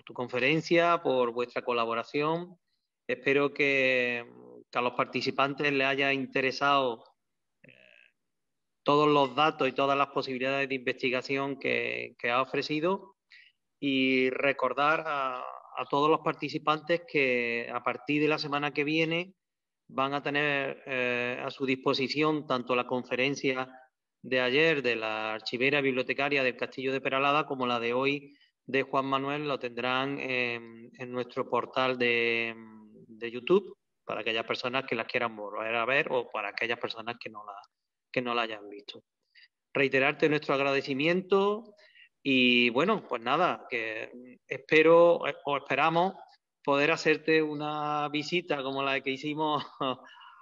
tu conferencia, por vuestra colaboración. Espero que a los participantes les haya interesado todos los datos y todas las posibilidades de investigación que ha ofrecido, y recordar a todos los participantes que a partir de la semana que viene van a tener a su disposición tanto la conferencia de ayer de la archivera bibliotecaria del Castillo de Peralada como la de hoy de Juan Manuel. Lo tendrán en nuestro portal de YouTube para aquellas personas que las quieran volver a ver o para aquellas personas que no la hayan visto. Reiterarte nuestro agradecimiento y bueno, pues nada, que espero o esperamos poder hacerte una visita como la que hicimos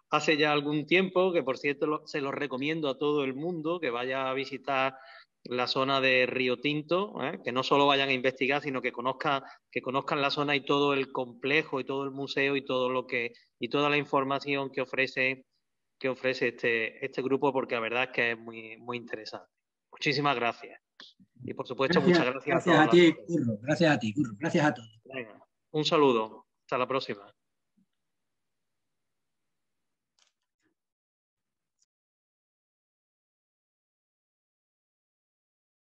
hace ya algún tiempo, que por cierto se lo recomiendo a todo el mundo que vaya a visitar la zona de Rio Tinto, que no solo vayan a investigar, sino que conozcan la zona y todo el complejo y todo el museo y toda la información que ofrece este grupo, porque la verdad es que es muy, muy interesante. Muchísimas gracias. Y por supuesto, muchas gracias a todos. Gracias a ti, Curro. Gracias a ti, Curro. Gracias a todos. Venga, un saludo. Hasta la próxima.